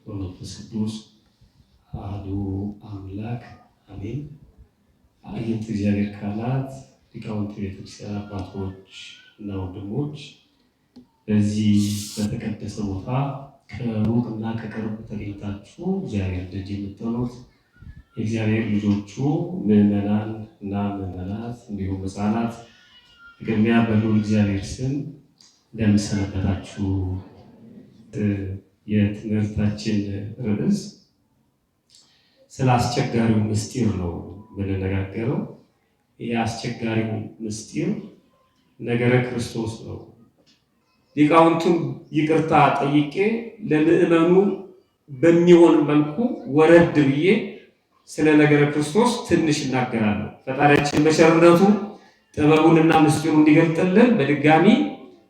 ወመንፈስ ቅዱስ አሐዱ አምላክ አሜን። አይንት እግዚአብሔር ካህናት፣ ሊቃውንተ ቤተክርስቲያን አባቶች እና ወንድሞች በዚህ በተቀደሰ ቦታ ከሩቅና ከቅርብ ተገኝታችሁ እግዚአብሔር ደጅ የምትሆኑት የእግዚአብሔር ልጆቹ ምዕመናን እና ምዕመናት እንዲሁም ሕፃናት በቅድሚያ በልዑል እግዚአብሔር ስም እንደምን ሰነበታችሁ? የትምህርታችን ርዕስ ስለ አስቸጋሪው ምስጢር ነው የምንነጋገረው። የአስቸጋሪው ምስጢር ነገረ ክርስቶስ ነው። ሊቃውንቱን ይቅርታ ጠይቄ ለምዕመኑ በሚሆን መልኩ ወረድ ብዬ ስለ ነገረ ክርስቶስ ትንሽ እናገራለሁ። ፈጣሪያችን በቸርነቱ ጥበቡንና ምስጢሩን እንዲገልጥልን በድጋሚ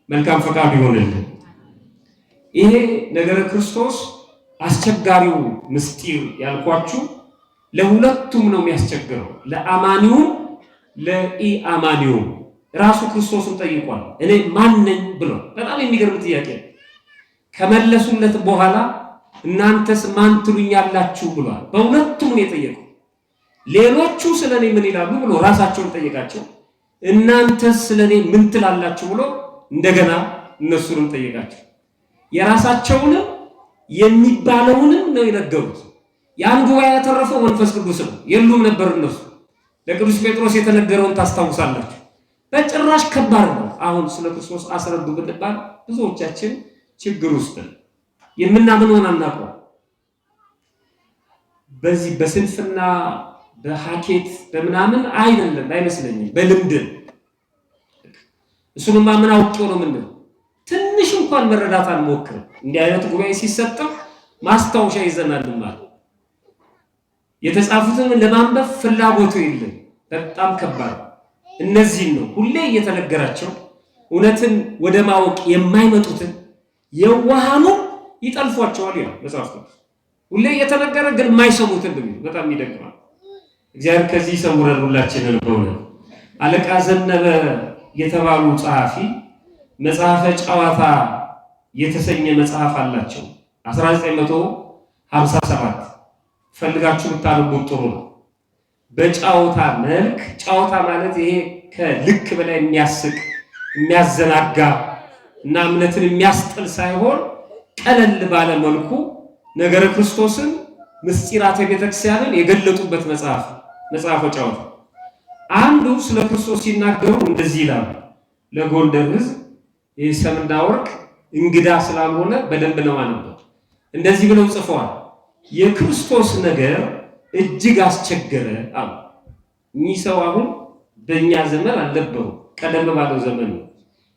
መልካም ፈቃዱ ይሆንልን። ይሄ ነገረ ክርስቶስ አስቸጋሪው ምስጢር ያልኳችሁ ለሁለቱም ነው የሚያስቸግረው፣ ለአማኒውም ለኢአማኒውም። ራሱ ክርስቶስን ጠይቋል። እኔ ማን ነኝ ብሎ በጣም የሚገርም ጥያቄ ከመለሱለት በኋላ እናንተስ ማን ትሉኛላችሁ ብሏል። በሁለቱም ነው የጠየቀው። ሌሎቹ ስለኔ ምን ይላሉ ብሎ ራሳቸውን ጠየቃቸው። እናንተስ ስለኔ ምን ትላላችሁ ብሎ እንደገና እነሱንም ጠየቃቸው። የራሳቸውንም የሚባለውንም ነው የነገሩት። ያን ጉባኤ ያተረፈው መንፈስ ቅዱስ ነው። የሉም ነበር እነሱ። ለቅዱስ ጴጥሮስ የተነገረውን ታስታውሳላችሁ። በጭራሽ ከባድ ነው። አሁን ስለ ክርስቶስ አስረዱ ብንባል ብዙዎቻችን ችግር ውስጥ የምናምነውን አናውቀው። በዚህ በስንፍና በሐኬት በምናምን አይደለም አይመስለኝም፣ በልምድ እሱንማ ምን አውቄው ነው ምንድነው ትንሽ እንኳን መረዳት አንሞክርም። እንዲህ አይነት ጉባኤ ሲሰጠው ማስታወሻ ይዘናል ማለት የተጻፉትን ለማንበብ ፍላጎቱ የለም። በጣም ከባድ እነዚህን ነው ሁሌ እየተነገራቸው እውነትን ወደ ማወቅ የማይመጡትን የዋሃኑ ይጠልፏቸዋል። ያ መጽሐፍ ነው ሁሌ እየተነገረ ግን የማይሰሙትን ነው። በጣም ይደግማል። እግዚአብሔር ከዚህ ይሰውረን ሁላችንን። በእውነት አለቃ ዘነበ የተባሉ ጸሐፊ መጽሐፈ ጨዋታ የተሰኘ መጽሐፍ አላቸው። 1957 ፈልጋችሁ ብታነቡት ጥሩ ነው። በጨዋታ መልክ፣ ጨዋታ ማለት ይሄ ከልክ በላይ የሚያስቅ የሚያዘናጋ እና እምነትን የሚያስጥል ሳይሆን ቀለል ባለ መልኩ ነገረ ክርስቶስን ምስጢራተ ቤተክርስቲያንን የገለጡበት መጽሐፈ ጨዋታ። አንዱ ስለ ክርስቶስ ሲናገሩ እንደዚህ ይላሉ። ለጎንደር ሕዝብ ይህ ሰምና ወርቅ እንግዳ ስላልሆነ በደንብ ነው ማለት ነው። እንደዚህ ብለው ጽፈዋል። የክርስቶስ ነገር እጅግ አስቸገረ አሉ። እኚህ ሰው አሁን በእኛ ዘመን አልነበሩ፣ ቀደም ባለው ዘመን ነው።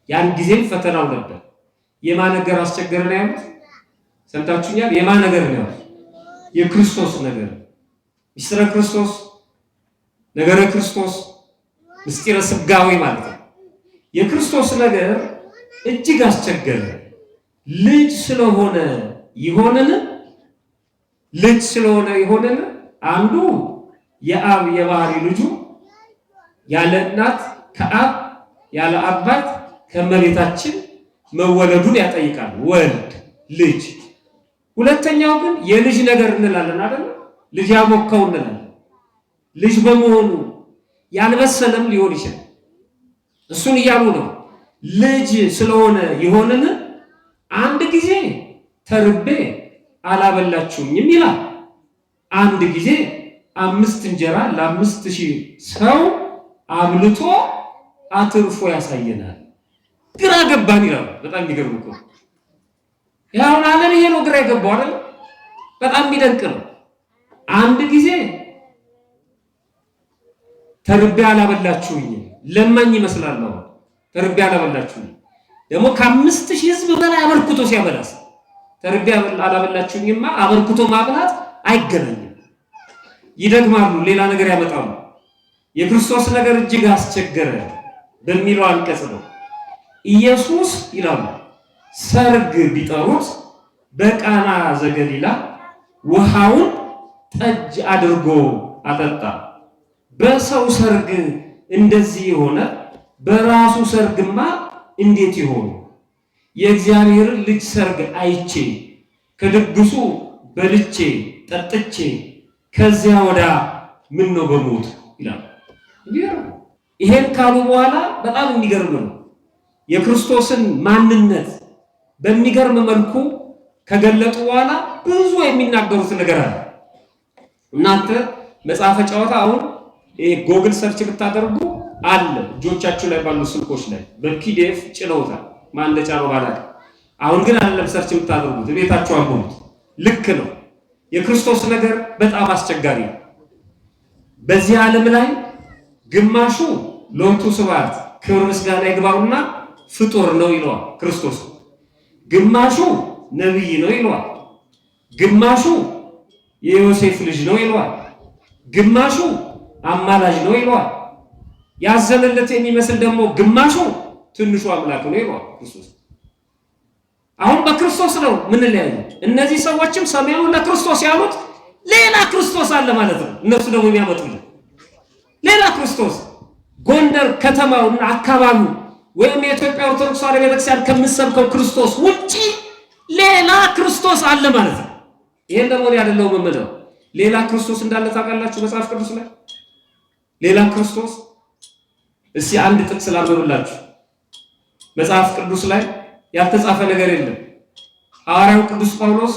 ያን ጊዜም ፈተናው ነበር። የማን ነገር አስቸገረ ነው ያሉት? ሰምታችሁኛል? የማን ነገር ነው ያሉት? የክርስቶስ ነገር፣ ምስጢረ ክርስቶስ፣ ነገረ ክርስቶስ፣ ምስጢረ ስጋዌ ማለት ነው። የክርስቶስ ነገር እጅግ አስቸገረ። ልጅ ስለሆነ ይሆንን? ልጅ ስለሆነ ይሆንን? አንዱ የአብ የባህሪ ልጁ ያለ እናት ከአብ ያለ አባት ከመቤታችን መወለዱን ያጠይቃል። ወልድ ልጅ። ሁለተኛው ግን የልጅ ነገር እንላለን አይደል? ልጅ ያሞካው እንላለን። ልጅ በመሆኑ ያልበሰለም ሊሆን ይችላል። እሱን እያሉ ነው። ልጅ ስለሆነ ይሆንን? አንድ ጊዜ ተርቤ አላበላችሁኝም ይላል። አንድ ጊዜ 5 እንጀራ ለ5000 ሰው አብልቶ አትርፎ ያሳየናል። ግራ ገባን ይላል። በጣም የሚገርም እኮ ያው ዓለም ይሄ ነው ግራ የገባው አይደል? በጣም የሚደንቅ ነው። አንድ ጊዜ ተርቤ አላበላችሁኝም ለማኝ ይመስላል ነው። ተርቤ አላበላችሁኝም ደግሞ ከ5000 ሕዝብ በላይ አበርክቶ ሲያበላስ ተርቤ አላበላችሁኝማ አበርክቶ ማብላት አይገናኝም። ይደግማሉ፣ ሌላ ነገር ያመጣሉ። የክርስቶስ ነገር እጅግ አስቸገረ በሚለው አንቀጽ ነው። ኢየሱስ ይላሉ ሰርግ ቢጠሩት በቃና ዘገሊላ ውሃውን ጠጅ አድርጎ አጠጣ። በሰው ሰርግ እንደዚህ የሆነ በራሱ ሰርግማ እንዴት ይሆኑ? የእግዚአብሔር ልጅ ሰርግ አይቼ ከድግሱ በልቼ ጠጥቼ ከዚያ ወዳ ምን ነው በሞት ይላል። ይሄን ካሉ በኋላ በጣም የሚገርም ነው። የክርስቶስን ማንነት በሚገርም መልኩ ከገለጡ በኋላ ብዙ የሚናገሩት ነገር አለ። እናንተ መጽሐፈ ጨዋታ አሁን ጎግል ሰርች ብታደርጉ አለ እጆቻችሁ ላይ ባሉ ስልኮች ላይ በፒዲኤፍ ጭነውታል። ማን እንደጫነው ባላውቅም፣ አሁን ግን አይደለም ሰርች ብታደርጉት ቤታችሁ አንብቡት። ልክ ነው። የክርስቶስ ነገር በጣም አስቸጋሪ ነው። በዚህ ዓለም ላይ ግማሹ ሎቱ ስብሐት ክብር ምስጋና ይግባውና ፍጡር ነው ይለዋል ክርስቶስ፣ ግማሹ ነብይ ነው ይለዋል፣ ግማሹ የዮሴፍ ልጅ ነው ይለዋል፣ ግማሹ አማላጅ ነው ይለዋል፣ ያዘነለት የሚመስል ደግሞ ግማሹ ትንሹ አምላክ ነው ይለዋል ክርስቶስ። አሁን በክርስቶስ ነው ምን ላይ እነዚህ ሰዎችም ሰማዩን ለክርስቶስ ያሉት ሌላ ክርስቶስ አለ ማለት ነው። እነሱ ደግሞ የሚያመጡልን ሌላ ክርስቶስ ጎንደር ከተማውና አካባቢው ወይም የኢትዮጵያ ኦርቶዶክስ ተዋሕዶ ቤተክርስቲያን ከምትሰብከው ክርስቶስ ውጪ ሌላ ክርስቶስ አለ ማለት ነው። ይሄን ደግሞ አይደለም የምለው ሌላ ክርስቶስ እንዳለ ታውቃላችሁ መጽሐፍ ቅዱስ ላይ ሌላ ክርስቶስ። እስኪ አንድ ጥቅስ ላንብብላችሁ። መጽሐፍ ቅዱስ ላይ ያልተጻፈ ነገር የለም። ሐዋርያው ቅዱስ ጳውሎስ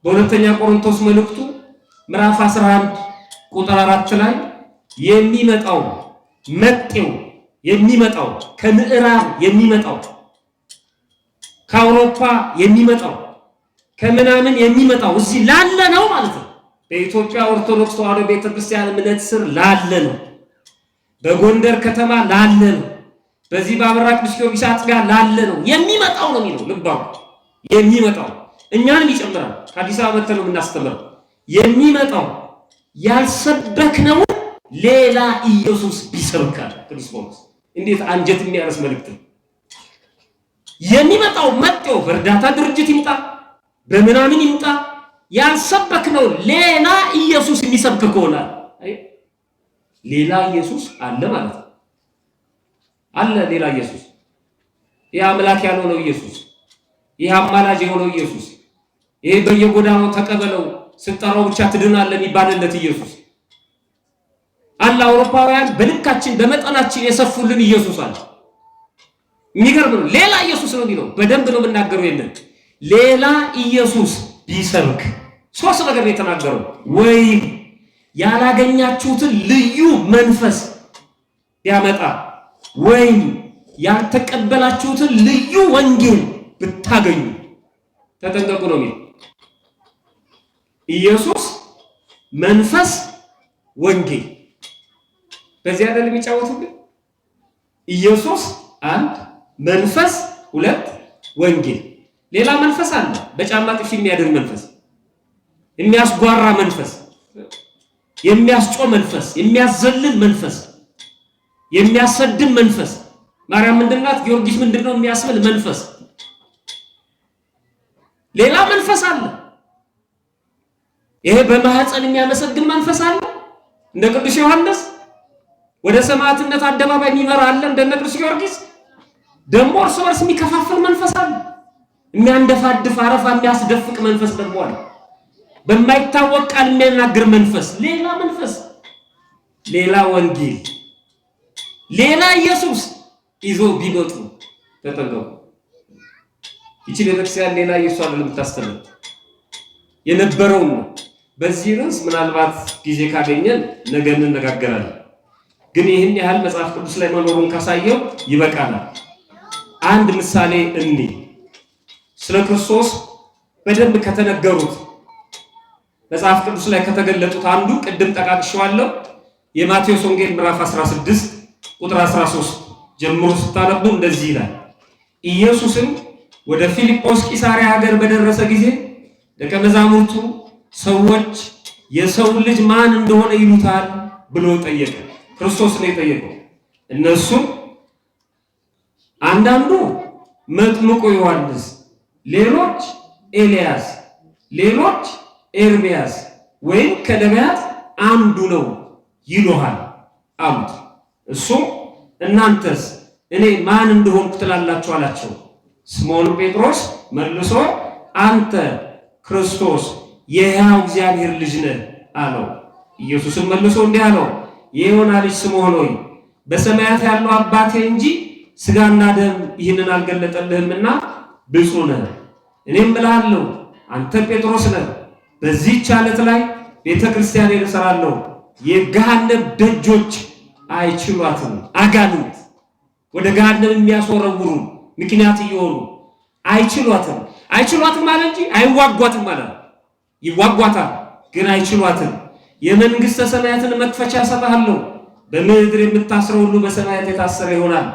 በሁለተኛ ቆሮንቶስ መልእክቱ ምዕራፍ 11 ቁጥር 4 ላይ የሚመጣው መጤው የሚመጣው ከምዕራብ የሚመጣው ከአውሮፓ የሚመጣው ከምናምን የሚመጣው እዚህ ላለ ነው ማለት ነው። በኢትዮጵያ ኦርቶዶክስ ተዋሕዶ ቤተክርስቲያን እምነት ስር ላለ ነው። በጎንደር ከተማ ላለ ነው። በዚህ በአበራ ቅዱስ ጊዮርጊስ አጥቢያ ላለ ነው የሚመጣው ነው የሚለው። ልባው የሚመጣው እኛንም ይጨምራል። ከአዲስ አበባ መጥተን ነው የምናስተምረው። የሚመጣው ያልሰበክነው ሌላ ኢየሱስ ቢሰብካል ቅዱስ ጳውሎስ። እንዴት አንጀት የሚያረስ መልእክት ነው። የሚመጣው መጤው በእርዳታ ድርጅት ይምጣ በምናምን ይምጣ ያልሰበክነው ሌላ ኢየሱስ የሚሰብክ ከሆነ ሌላ ኢየሱስ አለ ማለት ነው። አለ ሌላ ኢየሱስ። ይህ አምላክ ያልሆነው ኢየሱስ፣ ይህ አማላጅ የሆነው ኢየሱስ፣ ይህ በየጎዳናው ተቀበለው ስጠራው ብቻ ትድናለህ የሚባልለት ኢየሱስ አለ። አውሮፓውያን በልካችን በመጠናችን የሰፉልን ኢየሱስ አለ። የሚገርም ነው። ሌላ ኢየሱስ ነው የሚለው በደንብ ነው የምናገረው። የለን ሌላ ኢየሱስ ቢሰብክ ሶስት ነገር የተናገረው ወይ ያላገኛችሁትን ልዩ መንፈስ ቢያመጣ ወይም ያልተቀበላችሁትን ልዩ ወንጌል ብታገኙ ተጠንቀቁ ነው የሚለው። ኢየሱስ፣ መንፈስ፣ ወንጌል በዚህ አይደል የሚጫወቱብን? ኢየሱስ አንድ፣ መንፈስ ሁለት፣ ወንጌል። ሌላ መንፈስ አለ። በጫማ ጥፊ የሚያድን መንፈስ፣ የሚያስጓራ መንፈስ፣ የሚያስጮህ መንፈስ፣ የሚያዘልል መንፈስ፣ የሚያሰድም መንፈስ። ማርያም ምንድናት? ጊዮርጊስ ምንድነው የሚያስብል መንፈስ። ሌላ መንፈስ አለ። ይሄ በማህፀን የሚያመሰግን መንፈስ አለ። እንደ ቅዱስ ዮሐንስ ወደ ሰማዕትነት አደባባይ የሚመራ አለ። እንደ ቅዱስ ጊዮርጊስ ደግሞ እርስ በርስ የሚከፋፈል መንፈስ አለ። የሚያንደፋድፍ አረፋ የሚያስደፍቅ መንፈስ ደግሞ አለ። በማይታወቅ ቃል የሚያናግር መንፈስ፣ ሌላ መንፈስ፣ ሌላ ወንጌል፣ ሌላ ኢየሱስ ይዞ ቢመጡ ተጠንቀቁ። ይቺ ቤተክርስቲያን ሌላ ኢየሱስ አይደለም የምታስተምረው የነበረው ነው። በዚህ ርዕስ ምናልባት ጊዜ ካገኘን ነገ እንነጋገራለን። ግን ይህን ያህል መጽሐፍ ቅዱስ ላይ መኖሩን ካሳየው ይበቃናል። አንድ ምሳሌ እኒ ስለ ክርስቶስ በደንብ ከተነገሩት መጽሐፍ ቅዱስ ላይ ከተገለጡት አንዱ ቅድም ጠቃቅሼዋለሁ። የማቴዎስ ወንጌል ምዕራፍ 16 ቁጥር 13 ጀምሮ ስታነቡ እንደዚህ ይላል። ኢየሱስም ወደ ፊልጶስ ቂሳርያ ሀገር በደረሰ ጊዜ ደቀ መዛሙርቱ ሰዎች የሰው ልጅ ማን እንደሆነ ይሉታል ብሎ ጠየቀ። ክርስቶስ ነው የጠየቀው። እነሱም አንዳንዱ መጥምቁ ዮሐንስ፣ ሌሎች ኤልያስ፣ ሌሎች ኤርምያስ ወይም ከነቢያት አንዱ ነው ይሉሃል አሉት። እሱም እናንተስ እኔ ማን እንደሆንኩ ትላላችሁ አላቸው። ስምዖን ጴጥሮስ መልሶ አንተ ክርስቶስ የሕያው እግዚአብሔር ልጅ ነህ አለው። ኢየሱስም መልሶ እንዲህ አለው፣ የዮና ልጅ ስምዖን ሆይ በሰማያት ያለው አባቴ እንጂ ሥጋና ደም ይህንን አልገለጠልህምና ብፁዕ ነህ። እኔም እልሃለሁ አንተ ጴጥሮስ ነህ፣ በዚህች ዓለት ላይ ቤተ ክርስቲያኔን እሠራለሁ፣ የገሃነም ደጆች አይችሏትም። አጋንንት ወደ ገሃነም የሚያስወረውሩ ምክንያት እየሆኑ አይችሏትም። አይችሏትም ማለት እንጂ አይዋጓትም ማለት ነው። ይዋጓታል ግን አይችሏትም። የመንግሥተ ሰማያትን መክፈቻ እሰጥሃለሁ፣ በምድር የምታስረው ሁሉ በሰማያት የታሰረ ይሆናል፣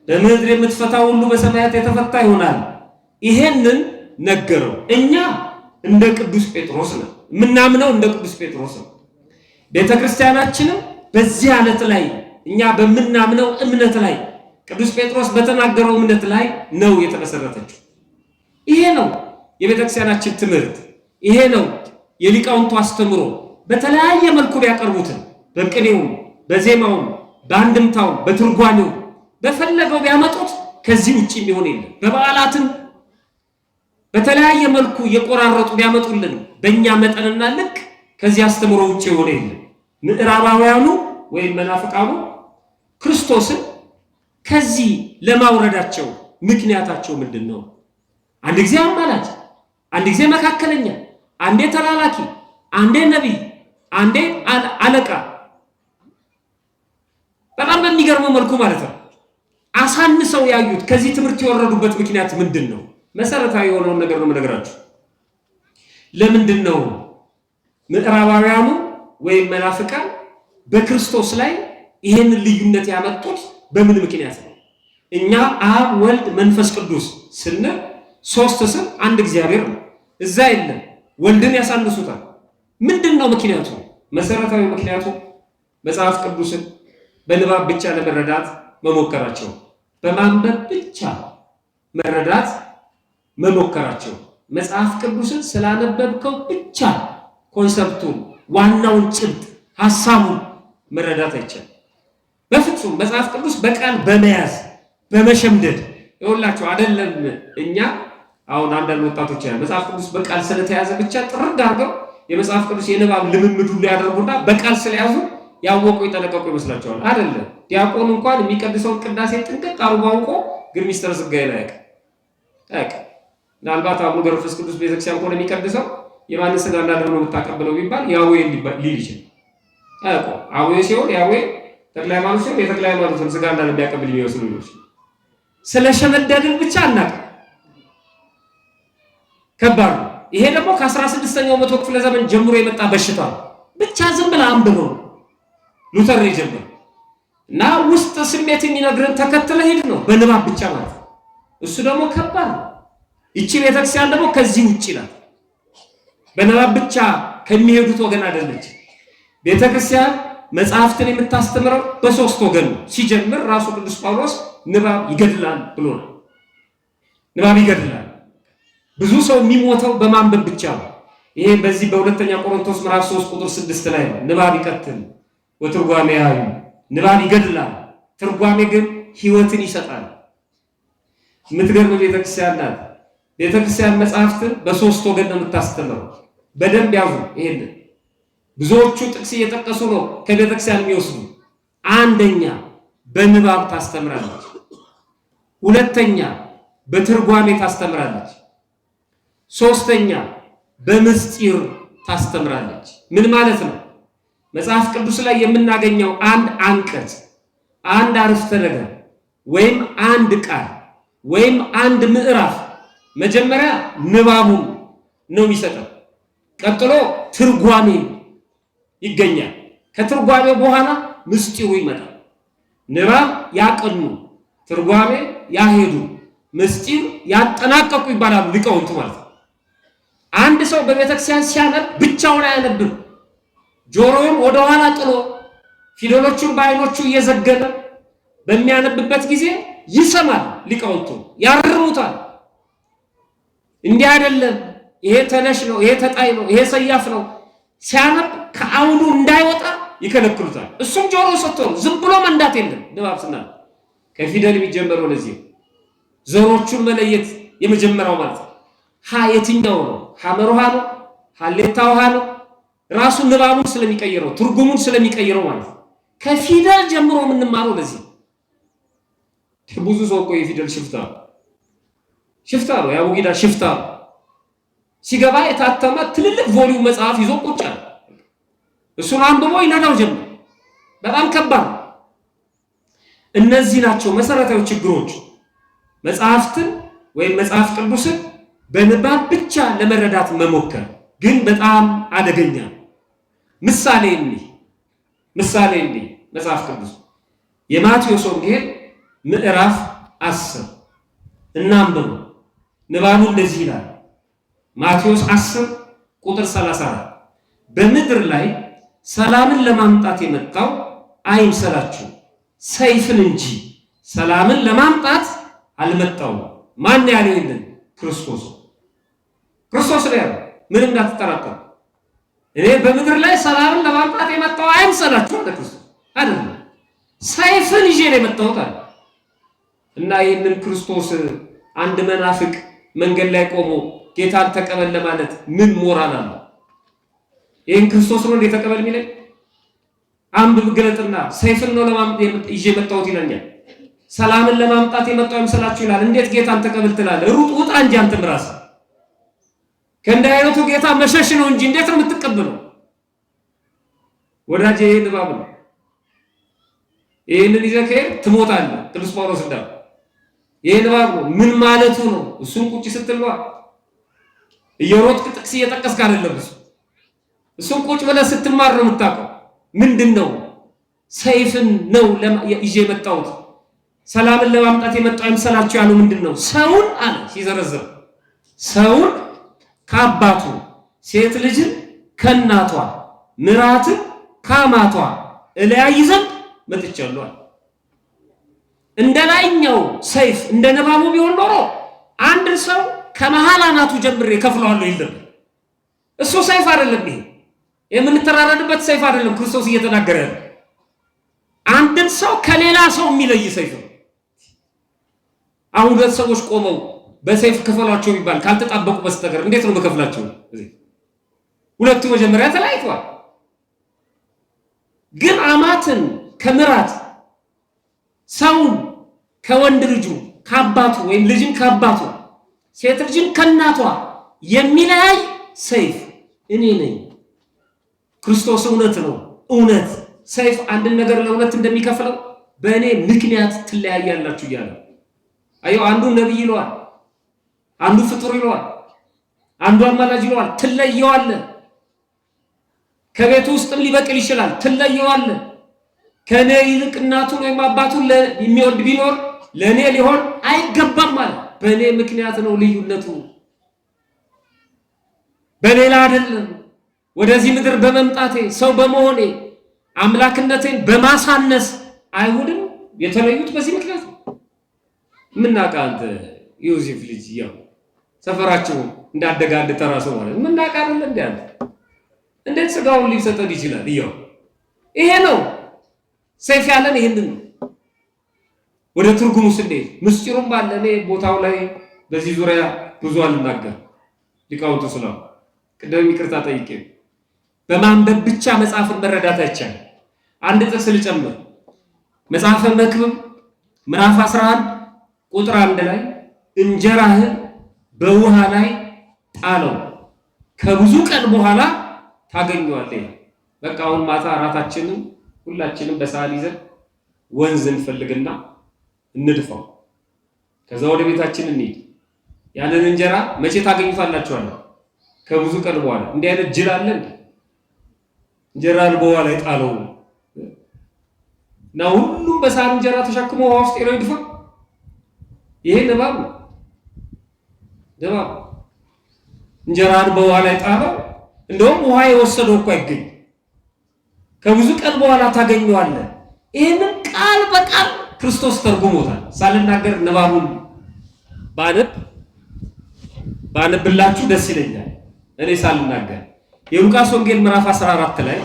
በምድር የምትፈታው ሁሉ በሰማያት የተፈታ ይሆናል። ይሄንን ነገረው። እኛ እንደ ቅዱስ ጴጥሮስ ነው የምናምነው፣ እንደ ቅዱስ ጴጥሮስ ነው። ቤተክርስቲያናችንም በዚህ ዓለት ላይ እኛ በምናምነው እምነት ላይ ቅዱስ ጴጥሮስ በተናገረው እምነት ላይ ነው የተመሰረተችው። ይሄ ነው የቤተክርስቲያናችን ትምህርት፣ ይሄ ነው የሊቃውንቱ አስተምሮ። በተለያየ መልኩ ቢያቀርቡትን በቅኔው፣ በዜማው፣ በአንድምታው፣ በትርጓሜው በፈለገው ቢያመጡት ከዚህ ውጪ የሚሆን የለም። በበዓላትም በተለያየ መልኩ የቆራረጡ ቢያመጡልን በእኛ መጠንና ልክ ከዚህ አስተምሮ ውጪ የሆነ የለም። ምዕራባውያኑ ወይም መናፍቃኑ ክርስቶስን ከዚህ ለማውረዳቸው ምክንያታቸው ምንድን ነው? አንድ ጊዜ አማላጅ፣ አንድ ጊዜ መካከለኛ፣ አንዴ ተላላኪ፣ አንዴ ነቢይ፣ አንዴ አለቃ። በጣም በሚገርመው መልኩ ማለት ነው አሳንሰው ያዩት። ከዚህ ትምህርት የወረዱበት ምክንያት ምንድን ነው? መሰረታዊ የሆነውን ነገር ነው የምነግራችሁ። ለምንድን ነው ምዕራባውያኑ ወይም መናፍቃን በክርስቶስ ላይ ይሄንን ልዩነት ያመጡት? በምን ምክንያት ነው? እኛ አብ፣ ወልድ፣ መንፈስ ቅዱስ ስንል ሶስት ስም አንድ እግዚአብሔር ነው። እዛ የለም። ወልድን ያሳንሱታል። ምንድን ነው ምክንያቱ? መሰረታዊ ምክንያቱ መጽሐፍ ቅዱስን በንባብ ብቻ ለመረዳት መሞከራቸው፣ በማንበብ ብቻ መረዳት መሞከራቸው። መጽሐፍ ቅዱስን ስላነበብከው ብቻ ኮንሰፕቱን፣ ዋናውን ጭብጥ፣ ሐሳቡን መረዳት አይቻልም በፍጹም። መጽሐፍ ቅዱስ በቃል በመያዝ በመሸምደድ ይኸውላችሁ አይደለም። እኛ አሁን አንዳንድ ወጣቶች መጽሐፍ ቅዱስ በቃል ስለተያዘ ብቻ ጥርግ አድርገው የመጽሐፍ ቅዱስ የንባብ ልምምዱ ያደርጉና በቃል ስለያዙ ያወቁ የጠነቀቁ ይመስላቸዋል። አይደለም። ዲያቆን እንኳን የሚቀድሰውን ቅዳሴ ጥንቅቅ አርጎ አውቆ ግን ሚስጥረ ሥጋዌ ላይ አያውቅም። ምናልባት አቡነ ገብረ መንፈስ ቅዱስ ቤተክርስቲያን ከሆነ የሚቀድሰው የማንን ሥጋ እና ደም ነው የምታቀብለው ቢባል ያዌ ሊል ይችላል። አያውቀውም። አዌ ሲሆን ያዌ ተክለ ሃይማኖት ሲሆን የተክለ ሃይማኖትን ሥጋ እና ደም የሚያቀብል የሚመስሉ ልጆች ስለሸመደድን ብቻ አናውቅም። ከባድ ነው። ይሄ ደግሞ ከ16ኛው መቶ ክፍለ ዘመን ጀምሮ የመጣ በሽታ ነው። ብቻ ዝም ብለህ አንብበው ሉተር የጀመረው እና ውስጥ ስሜት የሚነግረን ተከትለ ሄድ ነው በንባብ ብቻ ማለት ነው። እሱ ደግሞ ከባድ ነው። ይቺ ቤተክርስቲያን ደግሞ ከዚህ ውጪ ናት። በንባብ ብቻ ከሚሄዱት ወገን አይደለች። ቤተክርስቲያን መጽሐፍትን የምታስተምረው በሶስት ወገን ነው። ሲጀምር ራሱ ቅዱስ ጳውሎስ ንባብ ይገድላል ብሎ ነው። ንባብ ይገድላል። ብዙ ሰው የሚሞተው በማንበብ ብቻ ነው። ይሄ በዚህ በሁለተኛ ቆሮንቶስ ምዕራፍ 3 ቁጥር 6 ላይ ነው። ንባብ ይቀትል ወትርጓሜ ያዩ። ንባብ ይገድላል፣ ትርጓሜ ግን ሕይወትን ይሰጣል። የምትገርም ቤተክርስቲያን ናት። ቤተክርስቲያን መጽሐፍትን በሶስት ወገን ነው የምታስተምረው። በደንብ ያዙ። ይሄንን ብዙዎቹ ጥቅስ እየጠቀሱ ነው ከቤተክርስቲያን የሚወስዱ። አንደኛ በንባብ ታስተምራለች። ሁለተኛ በትርጓሜ ታስተምራለች። ሶስተኛ በምስጢር ታስተምራለች። ምን ማለት ነው? መጽሐፍ ቅዱስ ላይ የምናገኘው አንድ አንቀጽ፣ አንድ አረፍተ ነገር ወይም አንድ ቃል ወይም አንድ ምዕራፍ መጀመሪያ ንባቡን ነው የሚሰጠው። ቀጥሎ ትርጓሜ ይገኛል። ከትርጓሜው በኋላ ምስጢሩ ይመጣል። ንባብ ያቀኑ፣ ትርጓሜ ያሄዱ፣ ምስጢር ያጠናቀቁ ይባላሉ ሊቃውንቱ ማለት ነው። አንድ ሰው በቤተክርስቲያን ሲያነብ ብቻውን አያነብም። ጆሮውን ወደ ኋላ ጥሎ ፊደሎቹን በዓይኖቹ እየዘገነ በሚያነብበት ጊዜ ይሰማል። ሊቃውንቱ ያርሙታል። እንዲህ አይደለም፣ ይሄ ተነሽ ነው፣ ይሄ ተጣይ ነው፣ ይሄ ሰያፍ ነው። ሲያነብ ከአውዱ እንዳይወጣ ይከለክሉታል። እሱም ጆሮ ሰጥቶ ነው። ዝም ብሎ መንዳት የለም። ንባብ ስናነብ ከፊደል የሚጀመረው ለዚህ ዘሮቹን መለየት የመጀመሪያው ማለት ነው። ሀ የትኛው ነው? ሐመር ውሃ ነው? ሐሌታ ውሃ ነው። ራሱ ንባቡን ስለሚቀይረው ትርጉሙን ስለሚቀይረው ማለት ነው። ከፊደል ጀምሮ የምንማረው ለዚህ ብዙ ሰው እኮ የፊደል ሽፍታ ነው። የአቡጊዳ ሽፍታ ነው። ሲገባ የታተመ ትልልቅ ቮሊዩም መጽሐፍ ይዞ ቁጭ አለ። እሱን አንብቦ ይነዳው ጀመር። በጣም ከባድ ነው። እነዚህ ናቸው መሰረታዊ ችግሮች። መጽሐፍትን ወይም መጽሐፍ ቅዱስን በንባብ ብቻ ለመረዳት መሞከር ግን በጣም አደገኛ ነው። ምሳሌ መጽሐፍ ቅዱስ የማቴዎስ ወንጌል ምዕራፍ 10 እናንብብ። ንባቡ እንደዚህ ይላል። ማቴዎስ 10 ቁጥር 34 በምድር ላይ ሰላምን ለማምጣት የመጣው አይምሰላችሁ ሰይፍን እንጂ ሰላምን ለማምጣት አልመጣውም። ማን ያለው? ይልን ክርስቶስ ነው ያለው። ምንም እንዳትጠራጠሩ። እኔ በምድር ላይ ሰላምን ለማምጣት የመጣው አይምሰላችሁ አለ ክርስቶስ። አይደለም ሰይፍን ይዤ ነው የመጣሁት አለ። እና ይህንን ክርስቶስ አንድ መናፍቅ መንገድ ላይ ቆሞ ጌታን ተቀበል ለማለት ምን ሞራል አለው? ይህን ክርስቶስ ነው እንደ ተቀበል የሚለኝ? አንብብ ግለጥና ሰይፍን ነው ለማምጣት ይዤ የመጣሁት ይለኛል። ሰላምን ለማምጣት የመጣው አይምሰላችሁ ይላል። እንዴት ጌታን ተቀበል ትላለህ? ሩጥ ውጣ እንጂ አንተም ራስህ ከእንዲህ አይነቱ ጌታ መሸሽ ነው እንጂ እንዴት ነው የምትቀበለው? ወዳጄ ይሄ ንባብ ነው። ይሄንን ይዘህ ከሄድክ ትሞታለህ። ቅዱስ ጳውሎስ እንዳለው ይሄ ንባብ ነው። ምን ማለቱ ነው? እሱን ቁጭ ስትል ነው እየሮጥክ ጥቅስ እየጠቀስክ አይደለም። እሱን ቁጭ ብለህ ስትማር ነው የምታውቀው። ምንድነው ሰይፍን ነው ይዤ የመጣሁት ሰላምን ለማምጣት የመጣው አይምሰላችሁ ያለው ምንድነው? ሰውን አለ ሲዘረዘር ሰውን ከአባቱ ሴት ልጅን ከእናቷ ምራትን ከአማቷ እለያይ ዘንድ መጥቻለሁ። እንደ ላይኛው ሰይፍ እንደ ንባቡ ቢሆን ኖሮ አንድ ሰው ከመሃል አናቱ ጀምሬ ከፍለዋለሁ ይል ነበር። እሱ ሰይፍ አይደለም። ይሄ የምንተራረድበት ሰይፍ አይደለም። ክርስቶስ እየተናገረ ያለው አንድን ሰው ከሌላ ሰው የሚለይ ሰይፍ ነው። አሁን ሁለት ሰዎች ቆመው በሰይፍ ከፈሏቸው ቢባል ካልተጣበቁ በስተቀር እንዴት ነው መከፍላቸው? ሁለቱ መጀመሪያ ተለያይተዋል። ግን አማትን ከምራት ሰውን ከወንድ ልጁ ከአባቱ ወይም ልጅን ከአባቱ ሴት ልጅን ከእናቷ የሚለያይ ሰይፍ እኔ ነኝ። ክርስቶስ እውነት ነው። እውነት ሰይፍ አንድን ነገር ለሁለት እንደሚከፍለው በእኔ ምክንያት ትለያያላችሁ እያለ አየው። አንዱ ነብይ ይለዋል፣ አንዱ ፍጡር ይለዋል፣ አንዱ አማላጅ ይለዋል። ትለየዋለህ። ከቤቱ ውስጥም ሊበቅል ይችላል። ትለየዋለህ። ከኔ ይልቅ እናቱን ወይም አባቱን የሚወድ ቢኖር ለኔ ሊሆን አይገባም ማለት በእኔ ምክንያት ነው ልዩነቱ፣ በሌላ አይደለም። ወደዚህ ምድር በመምጣቴ ሰው በመሆኔ አምላክነቴን በማሳነስ አይሁድም የተለዩት በዚህ ምክንያት ነው። ምናቃ አንተ ዮሴፍ ልጅ ያው ሰፈራቸው እንዳደጋ እንደተራ ሰው ማለት ምናቃ አይደል እንዴ? አንተ እንዴት ስጋውን ሊሰጠን ይችላል? ይሄው ይሄ ነው ሰይፍ ያለን ይሄንን ነው። ወደ ትርጉሙ ስንሄድ ምስጢሩም ባለ እኔ ቦታው ላይ በዚህ ዙሪያ ብዙ አልናገር ሊቃውንቱ ስለው ቅድም ይቅርታ ጠይቄ በማንበብ ብቻ መጽሐፍን መረዳት አይቻልም። አንድ ጥቅስ ልጨምር። መጽሐፈ መክብብ ምዕራፍ 11 ቁጥር 1 ላይ እንጀራህን በውሃ ላይ ጣለው ከብዙ ቀን በኋላ ታገኘዋለህ። በቃ አሁን ማታ አራታችንን ሁላችንም በሳህን ይዘን ወንዝ እንፈልግና እንድፋው፣ ከዛ ወደ ቤታችን እንሂድ። ያንን እንጀራ መቼ ታገኙታላችሁ? ከብዙ ቀን በኋላ። እንዲህ አይነት ጅል አለ እንዴ? እንጀራን በውሃ ላይ ጣለው እና ሁሉም በሳህን እንጀራ ተሸክሞ ውሃ ውስጥ ነው ይድፋ። ይሄ ንባብ ነው። እንጀራን በውሃ ላይ ጣለው። እንደውም ውሃ የወሰደው እኮ አይገኝ፣ ከብዙ ቀን በኋላ ታገኘዋለህ። ይሄንን ቃል በቃል ክርስቶስ ተርጉሞታል። ሳልናገር ንባቡን ባነብላችሁ ደስ ይለኛል። እኔ ሳልናገር የሉቃስ ወንጌል ምዕራፍ 14 ላይ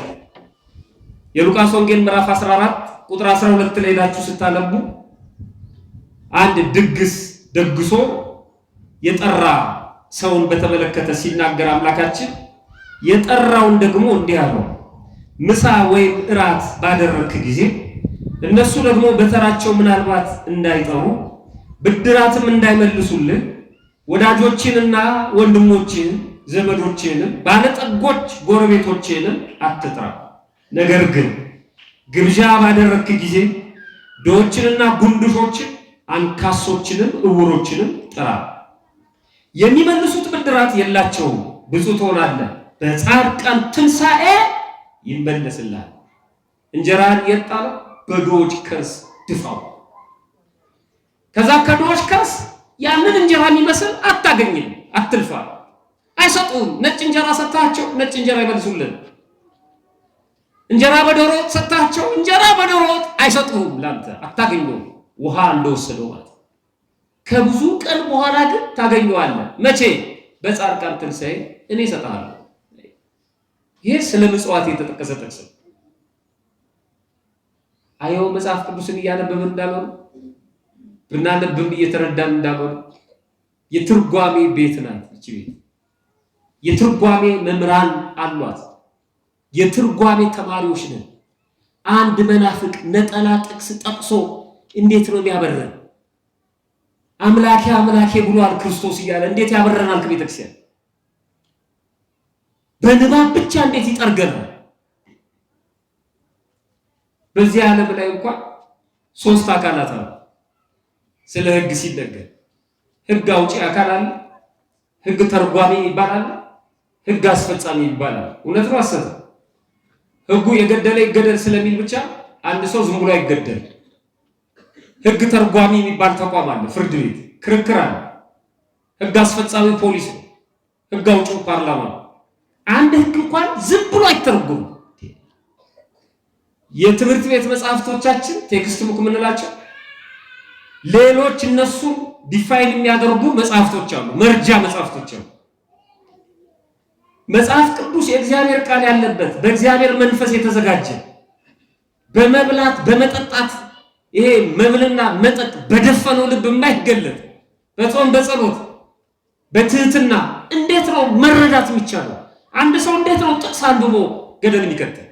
የሉቃስ ወንጌል ምዕራፍ 14 ቁጥር 12 ላይ ሄዳችሁ ስታነቡ አንድ ድግስ ደግሶ የጠራ ሰውን በተመለከተ ሲናገር አምላካችን የጠራውን ደግሞ እንዲህ አለው፣ ምሳ ወይም እራት ባደረክ ጊዜ እነሱ ደግሞ በተራቸው ምናልባት እንዳይጠሩ ብድራትም እንዳይመልሱልህ ወዳጆችንና ወንድሞችን ዘመዶችንም ባለጠጎች ጎረቤቶችንም አትጥራ። ነገር ግን ግብዣ ባደረክ ጊዜ ድሆችንና ጉንድሾችን አንካሶችንም እውሮችንም ጥራ። የሚመልሱት ብድራት የላቸውም፣ ብፁዕ ትሆናለህ፣ በጻድቃን ትንሣኤ ይመለስልሃል። እንጀራን የጣለ በድሆች ከርስ ድፋው። ከዛ ከድሆች ከርስ ያንን እንጀራ የሚመስል አታገኝም፣ አትልፋ። አይሰጡም። ነጭ እንጀራ ሰጣቸው፣ ነጭ እንጀራ ይመልሱልን። እንጀራ በዶሮ ወጥ ሰጣቸው፣ እንጀራ በዶሮ ወጥ አይሰጡም፣ ላንተ አታገኘውም። ውሃ እንደወሰደው ማለት ከብዙ ቀን በኋላ ግን ታገኘዋለህ። መቼ? በጻድቃን ትንሣኤ እኔ እሰጥሃለሁ። ይሄ ስለ ምጽዋት የተጠቀሰ ጥቅስ። አየው መጽሐፍ ቅዱስን እያነበብን እንዳልሆነ ብናነብም እየተረዳን እንዳልሆነ የትርጓሜ ቤት ናት እቺ ቤት። የትርጓሜ መምህራን አሏት። የትርጓሜ ተማሪዎች ነን። አንድ መናፍቅ ነጠላ ጥቅስ ጠቅሶ እንዴት ነው የሚያበረን? አምላኬ አምላኬ ብሏል ክርስቶስ እያለ እንዴት ያበረናል? ከቤተክርስቲያን በንባብ ብቻ እንዴት ይጠርገናል? በዚህ ዓለም ላይ እንኳን 3 አካላት አሉ። ስለ ሕግ ሲነገር ሕግ አውጪ አካል አለ፣ ሕግ ተርጓሚ ይባላል፣ ሕግ አስፈጻሚ ይባላል። እውነት ነው ሐሰት? ሕጉ የገደለ ይገደል ስለሚል ብቻ አንድ ሰው ዝም ብሎ አይገደል። ሕግ ተርጓሚ የሚባል ተቋም አለ፣ ፍርድ ቤት፣ ክርክር አለ። ሕግ አስፈጻሚ ፖሊስ ነው፣ ሕግ አውጪው ፓርላማ ነው። አንድ ሕግ እንኳን ዝም ብሎ አይተረጎም። የትምህርት ቤት መጽሐፍቶቻችን ቴክስት ቡክ የምንላቸው ሌሎች እነሱ ዲፋይን የሚያደርጉ መጽሐፍቶች አሉ፣ መርጃ መጽሐፍቶች አሉ። መጽሐፍ ቅዱስ የእግዚአብሔር ቃል ያለበት በእግዚአብሔር መንፈስ የተዘጋጀ በመብላት በመጠጣት ይሄ መብልና መጠጥ በደፈነው ልብ የማይገለጥ በጾም በጸሎት በትህትና እንዴት ነው መረዳት የሚቻለው? አንድ ሰው እንዴት ነው ጥቅስ አንብቦ ገደል የሚከተል?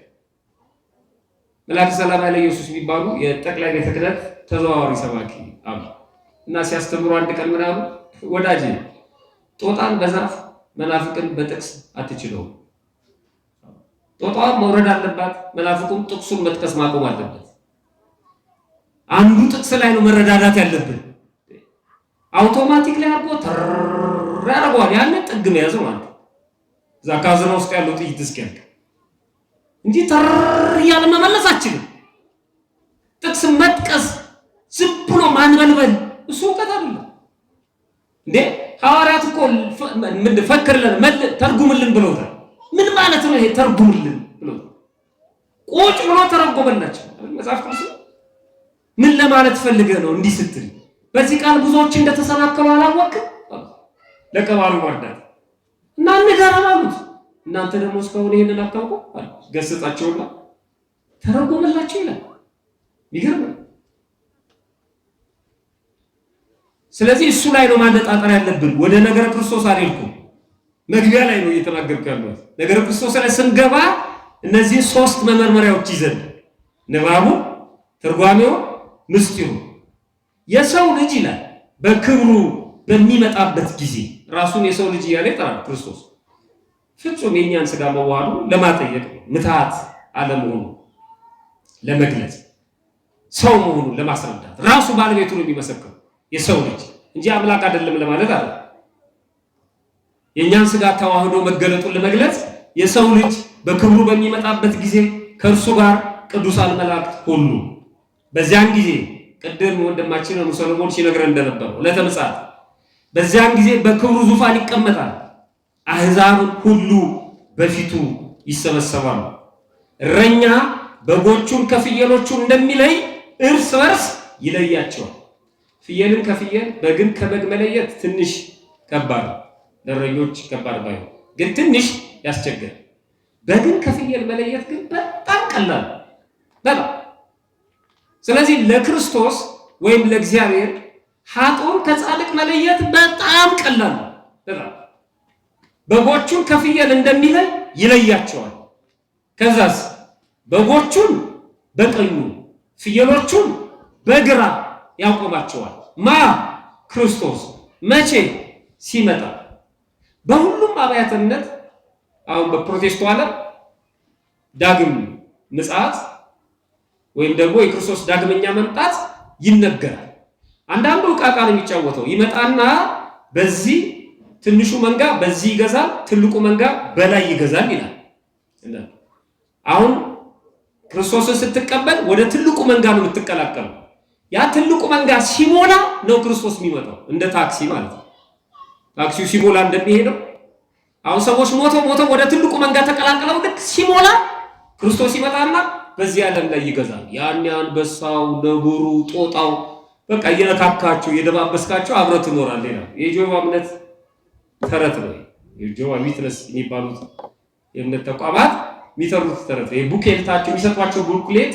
መላክ ሰላም ያለ ኢየሱስ የሚባሉ የጠቅላይ ቤተ ክህነት ተዘዋዋሪ ሰባኪ አሉ እና ሲያስተምሩ አንድ ቀን ምን አሉ? ወዳጄ ጦጣን በዛፍ መናፍቅን በጥቅስ አትችለውም። ጦጣዋን መውረድ አለባት፣ መናፍቁን ጥቅሱን መጥቀስ ማቆም አለበት። አንዱ ጥቅስ ላይ ነው መረዳዳት ያለብን። አውቶማቲክ ላይ አድርጎ ያደርገዋል። ያንን ጥግ መያዘው ማለት እዛ ካዝና ውስጥ ያለው ጥይት እስኪያልቅ እንጂ እያለ መመለሳችን ጥቅስ መጥቀስ ዝም ብሎ ማንበልበል እሱ እውቀት አይደለም እንዴ። ሐዋርያት እኮ ፈክርልን ተርጉምልን ብለውታል። ምን ማለት ነው ይሄ ተርጉምልን ብለውታል? ቁጭ ብሎ ተረጎመላቸው መጽሐፍ ቅዱስ። ምን ለማለት ፈልገህ ነው እንዲህ ስትል? በዚህ ቃል ብዙዎች እንደተሰናከሉ አላወቅም? ለቀባሉ ወርዳት እና እንገራም አሉት። እናንተ ደግሞ እስካሁን ይሄንን አታውቁ አለ። ገሰጻቸውና ተረጎመላቸው ይላል። ይገርም። ስለዚህ እሱ ላይ ነው ማነጣጠር ያለብን። ወደ ነገረ ክርስቶስ አልሄድኩም። መግቢያ ላይ ነው እየተናገርኩ ያለሁት። ነገረ ክርስቶስ ላይ ስንገባ እነዚህ 3 መመርመሪያዎች ይዘን ንባቡ፣ ትርጓሜው፣ ምስጢሩ የሰው ልጅ ይላል በክብሩ በሚመጣበት ጊዜ ራሱን የሰው ልጅ እያለ ይጠራል ክርስቶስ። ፍጹም የኛን ስጋ መዋሃዱ ለማጠየቅ ነው። ምትሃት አለመሆኑ ለመግለጽ፣ ሰው መሆኑን ለማስረዳት ራሱ ባለቤቱ ነው የሚመሰክረው የሰው ልጅ እንጂ አምላክ አይደለም ለማለት አለ። የኛን ስጋ ተዋህዶ መገለጡን ለመግለጽ የሰው ልጅ በክብሩ በሚመጣበት ጊዜ ከእርሱ ጋር ቅዱሳን መላእክት ሁሉ በዚያን ጊዜ ቅድም ወንድማችን ሰሎሞን ሲነግረን እንደነበረው ለተምጻት በዚያን ጊዜ በክብሩ ዙፋን ይቀመጣል። አሕዛብ ሁሉ በፊቱ ይሰበሰባሉ። እረኛ በጎቹን ከፍየሎቹ እንደሚለይ እርስ በርስ ይለያቸዋል። ፍየልን ከፍየል በግን ከበግ መለየት ትንሽ ከባድ፣ ለእረኞች ከባድ ባይሆን ግን ትንሽ ያስቸግራል። በግን ከፍየል መለየት ግን በጣም ቀላል በጣም። ስለዚህ ለክርስቶስ ወይም ለእግዚአብሔር ኃጥኡን ከጻድቅ መለየት በጣም ቀላል ነው። በጣም በጎቹን ከፍየል እንደሚለይ ይለያቸዋል። ከዛስ በጎቹን በቀኙ ፍየሎቹን በግራ ያቆማቸዋል። ማ ክርስቶስ መቼ ሲመጣ። በሁሉም አብያተ እምነት አሁን በፕሮቴስቱ ዓለም ዳግም ምጽአት ወይም ደግሞ የክርስቶስ ዳግመኛ መምጣት ይነገራል። አንዳንዱ ዕቃ ነው የሚጫወተው። ይመጣና በዚህ ትንሹ መንጋ በዚህ ይገዛል፣ ትልቁ መንጋ በላይ ይገዛል ይላል። አሁን ክርስቶስን ስትቀበል ወደ ትልቁ መንጋ ነው የምትቀላቀለው። ያ ትልቁ መንጋ ሲሞላ ነው ክርስቶስ የሚመጣው። እንደ ታክሲ ማለት ነው። ታክሲው ሲሞላ እንደሚሄደው አሁን ሰዎች ሞተው ወደ ትልቁ መንጋ ተቀላቅለው ልክ ሲሞላ ክርስቶስ ይመጣና በዚህ ዓለም ላይ ይገዛል። ያን አንበሳው፣ ነብሩ፣ ጦጣው በቃ እየነካካቸው እየደባበስካቸው አብረህ ትኖራለህ ይላል። የጆባ እምነት ተረት ነው። የጆባ ዊትነስ የሚባሉት የእምነት ተቋማት የሚተሩት ተረት ነው። ቡክሌታቸው የሚሰጧቸው ቡክሌት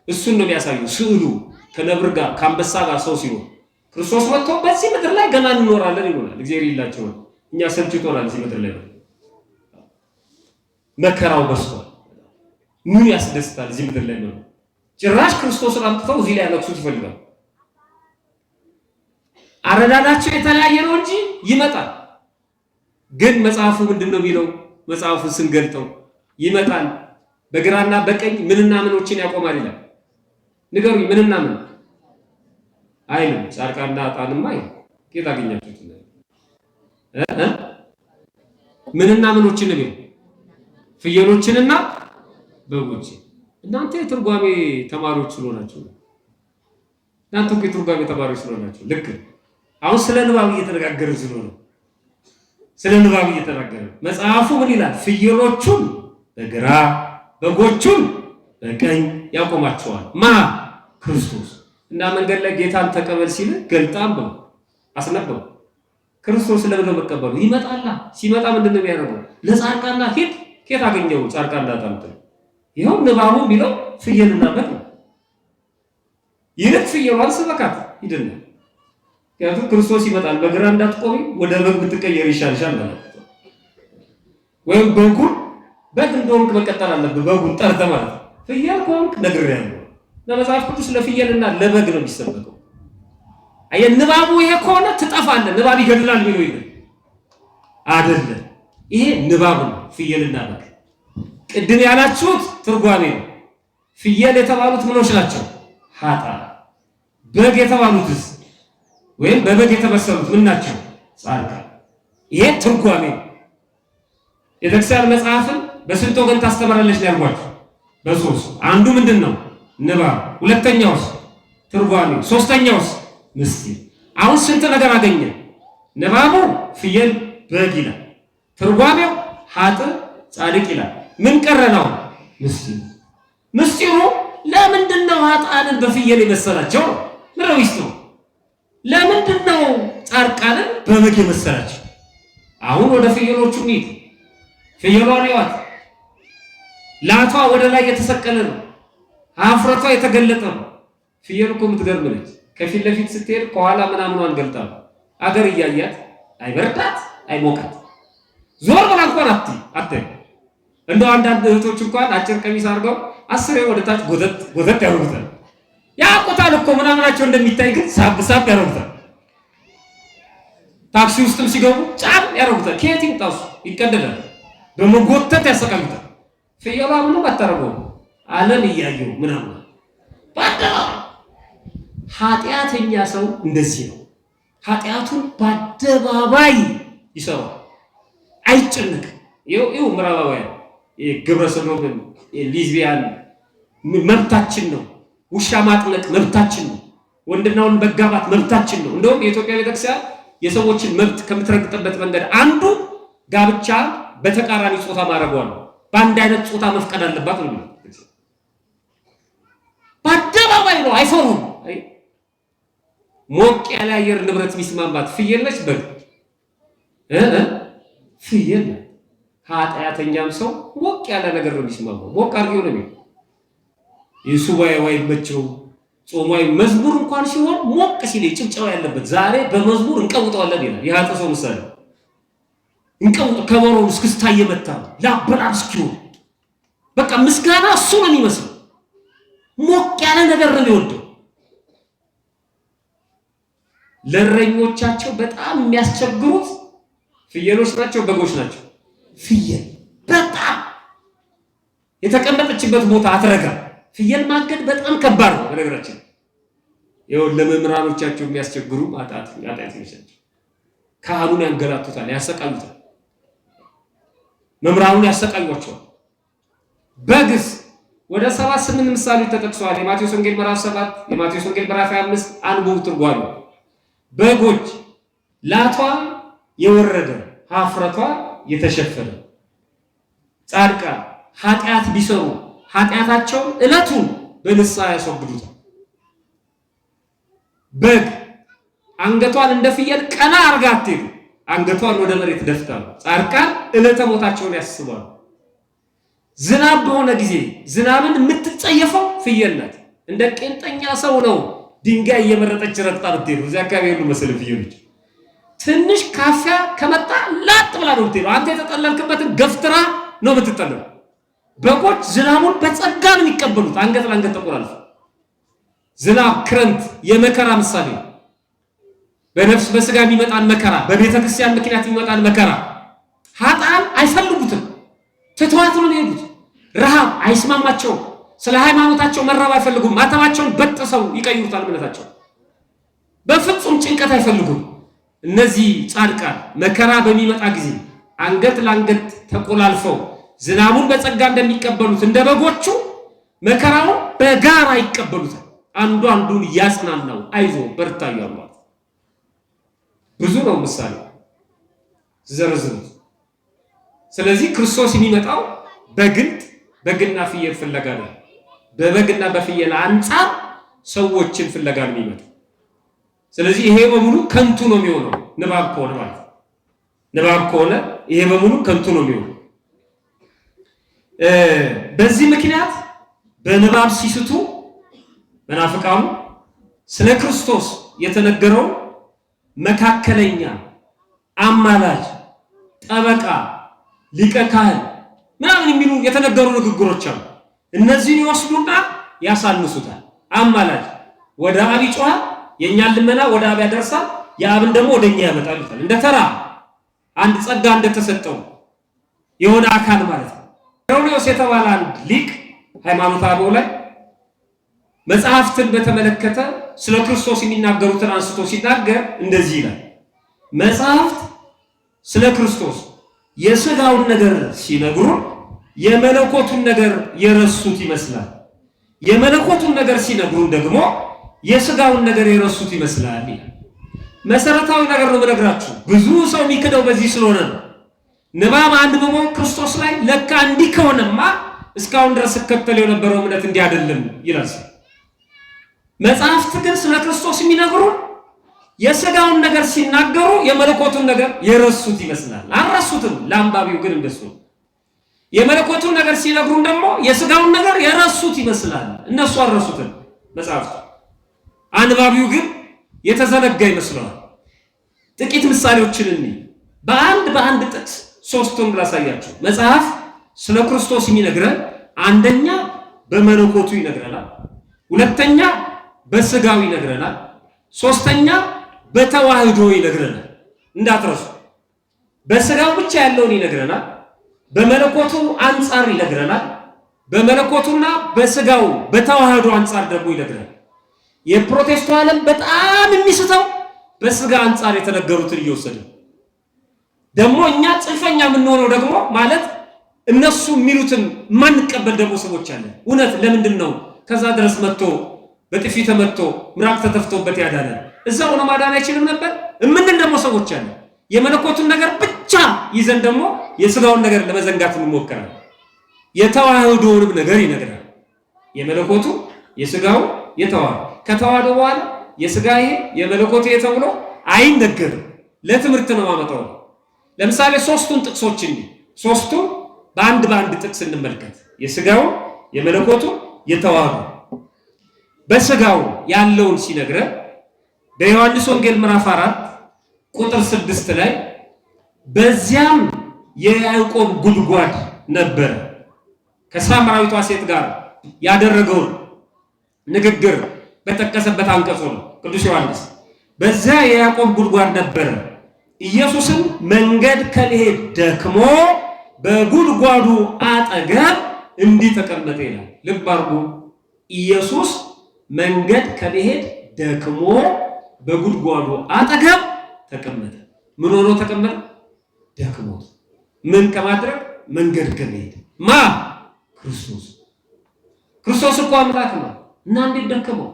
እሱን ነው የሚያሳዩ። ስዕሉ ከነብር ጋር ከአንበሳ ጋር ሰው ሲሆን ክርስቶስ መጥቶ በዚህ ምድር ላይ ገና እንኖራለን ይሆናል። እግዚአብሔር ይላቸው እኛ ሰልችቶናል። እዚህ ምድር ላይ መከራው በዝቷል። ምን ያስደስታል? እዚህ ምድር ላይ ነው። ጭራሽ ክርስቶስን አምጥተው እዚህ ላይ ያለቅሱት ይፈልጋል። አረዳዳቸው የተለያየ ነው እንጂ ይመጣል። ግን መጽሐፉ ምንድነው የሚለው? መጽሐፉን ስንገልጠው ይመጣል በግራና በቀኝ ምንና ምኖችን ያቆማል ይላል። ንገሩኝ፣ ምንና ምን አይልም። ጻድቃንና ኃጥአንማ አይልም። ከየት አገኛችሁት? ምንና ምኖችን ነው የሚለው? ፍየሎችንና በጎች። እናንተ የትርጓሜ ተማሪዎች ስለሆናችሁ ነው። እናንተ እኮ የትርጓሜ ተማሪዎች ስለሆናችሁ ልክ። አሁን ስለ ንባብ እየተነጋገርን ስለሆነ ስለ ንባብ እየተነጋገርን መጽሐፉ ምን ይላል? ፍየሎቹን በግራ በጎቹን በቀኝ ያቆማቸዋል። ማ ክርስቶስ። እና መንገድ ላይ ጌታን ተቀበል ሲል ገልጣም ነው አስነበው። ክርስቶስ ለምን መቀበሉ? ይመጣላ። ሲመጣ ምንድን ነው የሚያደርገው? ለጻድቃንና ሂድ። ከየት አገኘው? ጻድቃንና ጣምጥ ይኸው ንባቡ የሚለው ፍየልና በግ ነው። ይልቅ ፍየሏን ስበካት ሂድና፣ ምክንያቱም ክርስቶስ ይመጣል። በግራ እንዳትቆሚ ወደ በግ ብትቀየር ይሻልሻል ማለት ነው። ወይም በጉን በግ እንደሆንክ መቀጠል አለብህ። በጉን ጠርተህ ማለት ነው። ፍየል ከሆንክ ነግሬሃለሁ። ለመጽሐፍ ቅዱስ ለፍየልና ለበግ ነው የሚሰበከው። አየህ፣ ንባቡ ይሄ ከሆነ ትጠፋለህ። ንባብ ይገድላል ቢሉ ይሄ አይደለም። ይሄ ንባብ ነው። ፍየልና በግ ቅድም ያላችሁት ትርጓሜ ነው። ፍየል የተባሉት ምኖች ናቸው? ኃጥአን። በግ የተባሉትስ ወይም በበግ የተመሰሉት ምን ናቸው? ጻድቃን። ይሄ ትርጓሜ ነው። የቤተክርስቲያን መጽሐፍን በስንት ወገን ታስተምራለች ነው ያልኳችሁ? በሶስት። አንዱ ምንድን ነው? ንባብ። ሁለተኛውስ? ትርጓሜ። ሶስተኛውስ? ምስጢር። አሁን ስንት ነገር አገኘ? ንባቡ ፍየል በግ ይላል። ትርጓሜው ኃጥእ ጻድቅ ይላል። ምን ቀረናው? ምስጢሩ። ምስጢሩ ለምንድን ነው ኃጥአንን በፍየል የመሰላቸው? ምነው ይስጡ። ለምንድን ነው ጻድቃንን በበግ የመሰላቸው? አሁን ወደ ፍየሎቹ እንሂድ። ፍየሏን ይዋት። ላቷ ወደ ላይ የተሰቀለ ነው። አፍረቷ የተገለጠ ነው። ፍየል እኮ የምትገርም ነች። ከፊት ለፊት ስትሄድ ከኋላ ምናምኗን ገልጣ አገር እያያት አይበርዳት አይሞቃት። ዞር ብላ እንኳን አትይ። እንደው አንዳንድ እህቶች እንኳን አጭር ቀሚስ አድርገው አስሬ ወደ ታች ጎተት ያደርጉታል። ያውቁታል እኮ ምናምናቸው እንደሚታይ፣ ግን ሳብ ያደርጉታል። ታክሲ ውስጥም ሲገቡ ጫም ያደርጉታል። ከየት ይምጣሱ ይቀደዳል። በመጎተት ያሰቃዩታል። ፍየሏ ምንም አታረገው። ዓለም እያየው ምናምን ኃጢአተኛ ሰው እንደዚህ ነው። ኃጢአቱን በአደባባይ ይሰራል። አይጨነቅም። ይኸው ምዕራባውያን ግብረ ሰዶምን ሊዝቢያን መብታችን ነው። ውሻ ማጥለቅ መብታችን ነው። ወንድና ወንድ መጋባት መብታችን ነው። እንደውም የኢትዮጵያ ቤተክርስቲያን የሰዎችን መብት ከምትረግጥበት መንገድ አንዱ ጋብቻ በተቃራኒ ጾታ ማድረጓ ነው። በአንድ አይነት ጾታ መፍቀድ አለባት ነው። በአደባባይ ነው። አይፈሩም። ሞቅ ያለ አየር ንብረት የሚስማማት ፍየል ነች። በግ ፍየል ኃጢአተኛም ሰው ሞቅ ያለ ነገር ነው የሚስማማው። ሞቅ አድርጌው ነው የሚለው። የሱባኤ ወይ መቸው ጾማዊ መዝሙር እንኳን ሲሆን ሞቅ ሲል ጭብጨባ ያለበት ዛሬ በመዝሙር እንቀውጠዋለን ይላል። የኃጥእ ሰው ምሳሌ እንቀው ከበሮን እስክስታ እየመታ ላበላም እስኪው በቃ ምስጋና እሱ ነው የሚመስለው። ሞቅ ያለ ነገር ነው የሚወደው። ለእረኞቻቸው በጣም የሚያስቸግሩት ፍየሎች ናቸው፣ በጎች ናቸው። ፍየል በጣም የተቀመጠችበት ቦታ አትረጋ። ፍየል ማገድ በጣም ከባድ ነው። በነገራችን ይኸው ለመምህራኖቻቸው የሚያስቸግሩ ኃጢአተኞች ናቸው። ካህኑን ያንገላቱታል፣ ያሰቃዩታል። መምህራኑን ያሰቃዩቸዋል። በግስ ወደ 7-8 ምሳሌዎች ተጠቅሰዋል። የማቴዎስ ወንጌል ምዕራፍ 7፣ የማቴዎስ ወንጌል ምዕራፍ 25 አንብቡ ትርጓሜ። በጎች ላቷ የወረደ ሀፍረቷ የተሸፈነ፣ ጻድቃን ኃጢአት ቢሰሩ ኃጢአታቸውን ዕለቱን በንስሐ ያስወግዱታል። በግ አንገቷን እንደ ፍየል ቀና አርጋ አትሄዱ፣ አንገቷን ወደ መሬት ደፍታ። ጻድቃን ዕለተ ሞታቸውን ያስባሉ። ዝናብ በሆነ ጊዜ ዝናብን የምትጸየፈው ፍየል ናት። እንደ ቄንጠኛ ሰው ነው ድንጋይ እየመረጠች ረግጣ ብትሄዱ። እዚያ አካባቢ ያሉ መሰለ ፍየሎች ትንሽ ካፊያ ከመጣ ላጥ ብላ ነው ብትሄዱ። አንተ የተጠለልክበትን ገፍትራ ነው የምትጠለለው። በጎች ዝናቡን በጸጋ ነው የሚቀበሉት፣ አንገት ለአንገት ተቆላልፈው። ዝናብ ክረምት የመከራ ምሳሌ ነው። በነፍስ በስጋ የሚመጣን መከራ፣ በቤተ ክርስቲያን ምክንያት የሚመጣን መከራ ኃጥአን አይፈልጉትም፣ ትተዋት ነው የሚሄዱት። ረሃብ አይስማማቸውም። ስለ ሃይማኖታቸው መራብ አይፈልጉም። ማተባቸውን በጥሰው ይቀይሩታል እምነታቸው። በፍጹም ጭንቀት አይፈልጉም። እነዚህ ጻድቃን መከራ በሚመጣ ጊዜ አንገት ለአንገት ተቆላልፈው ዝናቡን በጸጋ እንደሚቀበሉት እንደ በጎቹ መከራውን በጋራ ይቀበሉታል። አንዱ አንዱን ያጽናናው፣ አይዞ በርታ ይላል። ብዙ ነው ምሳሌ ዘርዝሩት። ስለዚህ ክርስቶስ የሚመጣው በግልጥ በግና ፍየል ፍለጋ ነው። በበግና በፍየል አንጻር ሰዎችን ፍለጋ ነው የሚመጣው። ስለዚህ ይሄ በሙሉ ከንቱ ነው የሚሆነው ንባብ ከሆነ ማለት ነው። ንባብ ከሆነ ይሄ በሙሉ ከንቱ ነው የሚሆነው። በዚህ ምክንያት በንባብ ሲስቱ መናፍቃኑ ስለ ክርስቶስ የተነገረው መካከለኛ፣ አማላጅ፣ ጠበቃ፣ ሊቀ ካህን ምናምን የሚሉ የተነገሩ ንግግሮች አሉ። እነዚህን ይወስዱና ያሳንሱታል። አማላጅ ወደ አብ ይጮሃል፣ የእኛን ልመና ወደ አብ ያደርሳል፣ የአብን ደግሞ ወደኛ ያመጣል ይላል። እንደ ተራ አንድ ጸጋ እንደተሰጠው የሆነ አካል ማለት ነው። ሄሮድዮስ የተባለ አንድ ሊቅ ሃይማኖተ አበው ላይ መጽሐፍትን በተመለከተ ስለ ክርስቶስ የሚናገሩትን አንስቶ ሲናገር እንደዚህ ይላል። መጽሐፍት ስለ ክርስቶስ የሥጋውን ነገር ሲነግሩ የመለኮቱን ነገር የረሱት ይመስላል። የመለኮቱን ነገር ሲነግሩን ደግሞ የሥጋውን ነገር የረሱት ይመስላል። መሰረታዊ ነገር ነው የምነግራችሁ። ብዙ ሰው የሚክደው በዚህ ስለሆነ ነው። ንባብ አንብቦ ክርስቶስ ላይ ለካ እንዲህ ከሆነማ እስካሁን ድረስ ከተለው የነበረው እምነት እንዲህ አይደለም ይላል። መጽሐፍት ግን ስለ ክርስቶስ የሚነግሩን የሥጋውን ነገር ሲናገሩ የመለኮቱን ነገር የረሱት ይመስላል። አልረሱትም። ለአንባቢው ግን እንደሱ የመለኮቱን ነገር ሲነግሩን ደግሞ የሥጋውን ነገር የረሱት ይመስላል። እነሱ አልረሱትም መጽሐፍቱ። አንባቢው ግን የተዘነጋ ይመስለዋል። ጥቂት ምሳሌዎችን እንይ። በአንድ ጥቅስ ሶስቱን ላሳያችሁ። መጽሐፍ ስለ ክርስቶስ የሚነግረን አንደኛ በመለኮቱ ይነግረናል፣ ሁለተኛ በሥጋው ይነግረናል፣ ሶስተኛ በተዋህዶ ይነግረናል። እንዳትረሱ። በሥጋው ብቻ ያለውን ይነግረናል፣ በመለኮቱ አንጻር ይነግረናል፣ በመለኮቱና በሥጋው በተዋህዶ አንጻር ደግሞ ይነግረናል። የፕሮቴስታንቱ ዓለም በጣም የሚስተው በሥጋ አንጻር የተነገሩትን እየወሰደ ደግሞ እኛ ጽንፈኛ የምንሆነው ደግሞ ማለት እነሱ የሚሉትን ማንቀበል ደግሞ ሰዎች አለን። እውነት ለምንድን ነው ከዛ ድረስ መጥቶ በጥፊ ተመቶ ምራቅ ተተፍቶበት ያዳነን? እዛው ሆኖ ማዳን አይችልም ነበር እምንል ደግሞ ሰዎች አለን። የመለኮቱን ነገር ብቻ ይዘን ደግሞ የሥጋውን ነገር ለመዘንጋት እንሞክራለን። የተዋህዶውንም ነገር ይነግራል። የመለኮቱ የሥጋው የተዋህዶ ከተዋህዶ በኋላ የሥጋ ይሄ የመለኮቱ ተብሎ አይነገርም። ለትምህርት ነው ማመጣው። ለምሳሌ ሶስቱን ጥቅሶች እንዲ ሶስቱ በአንድ ጥቅስ እንመልከት። የሥጋው የመለኮቱ የተዋህዶ በሥጋው ያለውን ሲነግረን በዮሐንስ ወንጌል ምዕራፍ 4 ቁጥር 6 ላይ በዚያም የያዕቆብ ጉድጓድ ነበር። ከሳምራዊቷ ሴት ጋር ያደረገውን ንግግር በተጠቀሰበት አንቀጹ ነው ቅዱስ ዮሐንስ። በዚያ የያዕቆብ ጉድጓድ ነበር። ኢየሱስም መንገድ ከመሄድ ደክሞ በጉድጓዱ አጠገብ እንዲህ ተቀመጠ ይላል። ልብ አድርጉ። ኢየሱስ መንገድ ከመሄድ ደክሞ በጉድጓዱ አጠገብ ተቀመጠ። ምን ሆኖ ተቀመጠ? ደክሞት። ምን ከማድረግ? መንገድ ከመሄድ። ማ? ክርስቶስ። ክርስቶስ እኮ አምላክ ነው እና እንዴት ደከመው?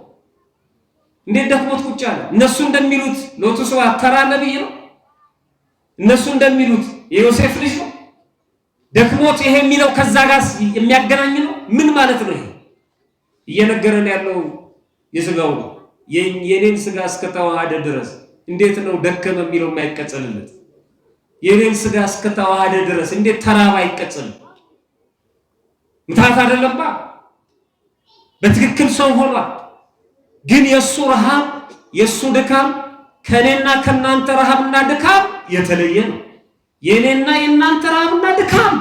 እንዴት ደክሞት ቁጭ አለ? እነሱ እንደሚሉት ሎቱ ሰው ተራ ነብይ ነው። እነሱ እንደሚሉት የዮሴፍ ልጅ ነው። ደክሞት ይሄ የሚለው ከዛ ጋር የሚያገናኝ ነው። ምን ማለት ነው? ይሄ እየነገረን ያለው የሥጋው ነው። የኔን ሥጋ እስከተዋሃደ ድረስ እንዴት ነው ደከመ የሚለው የማይቀጸልለት? የኔን ሥጋ እስከተዋሃደ ድረስ እንዴት ተራባ አይቀጸልም? ምታት አይደለማ። በትክክል ሰው ሆኗል። ግን የሱ ረሃብ የሱ ድካም ከኔና ከናንተ ረሃብና ድካም የተለየ ነው። የኔና የናንተ ረሃብና ድካም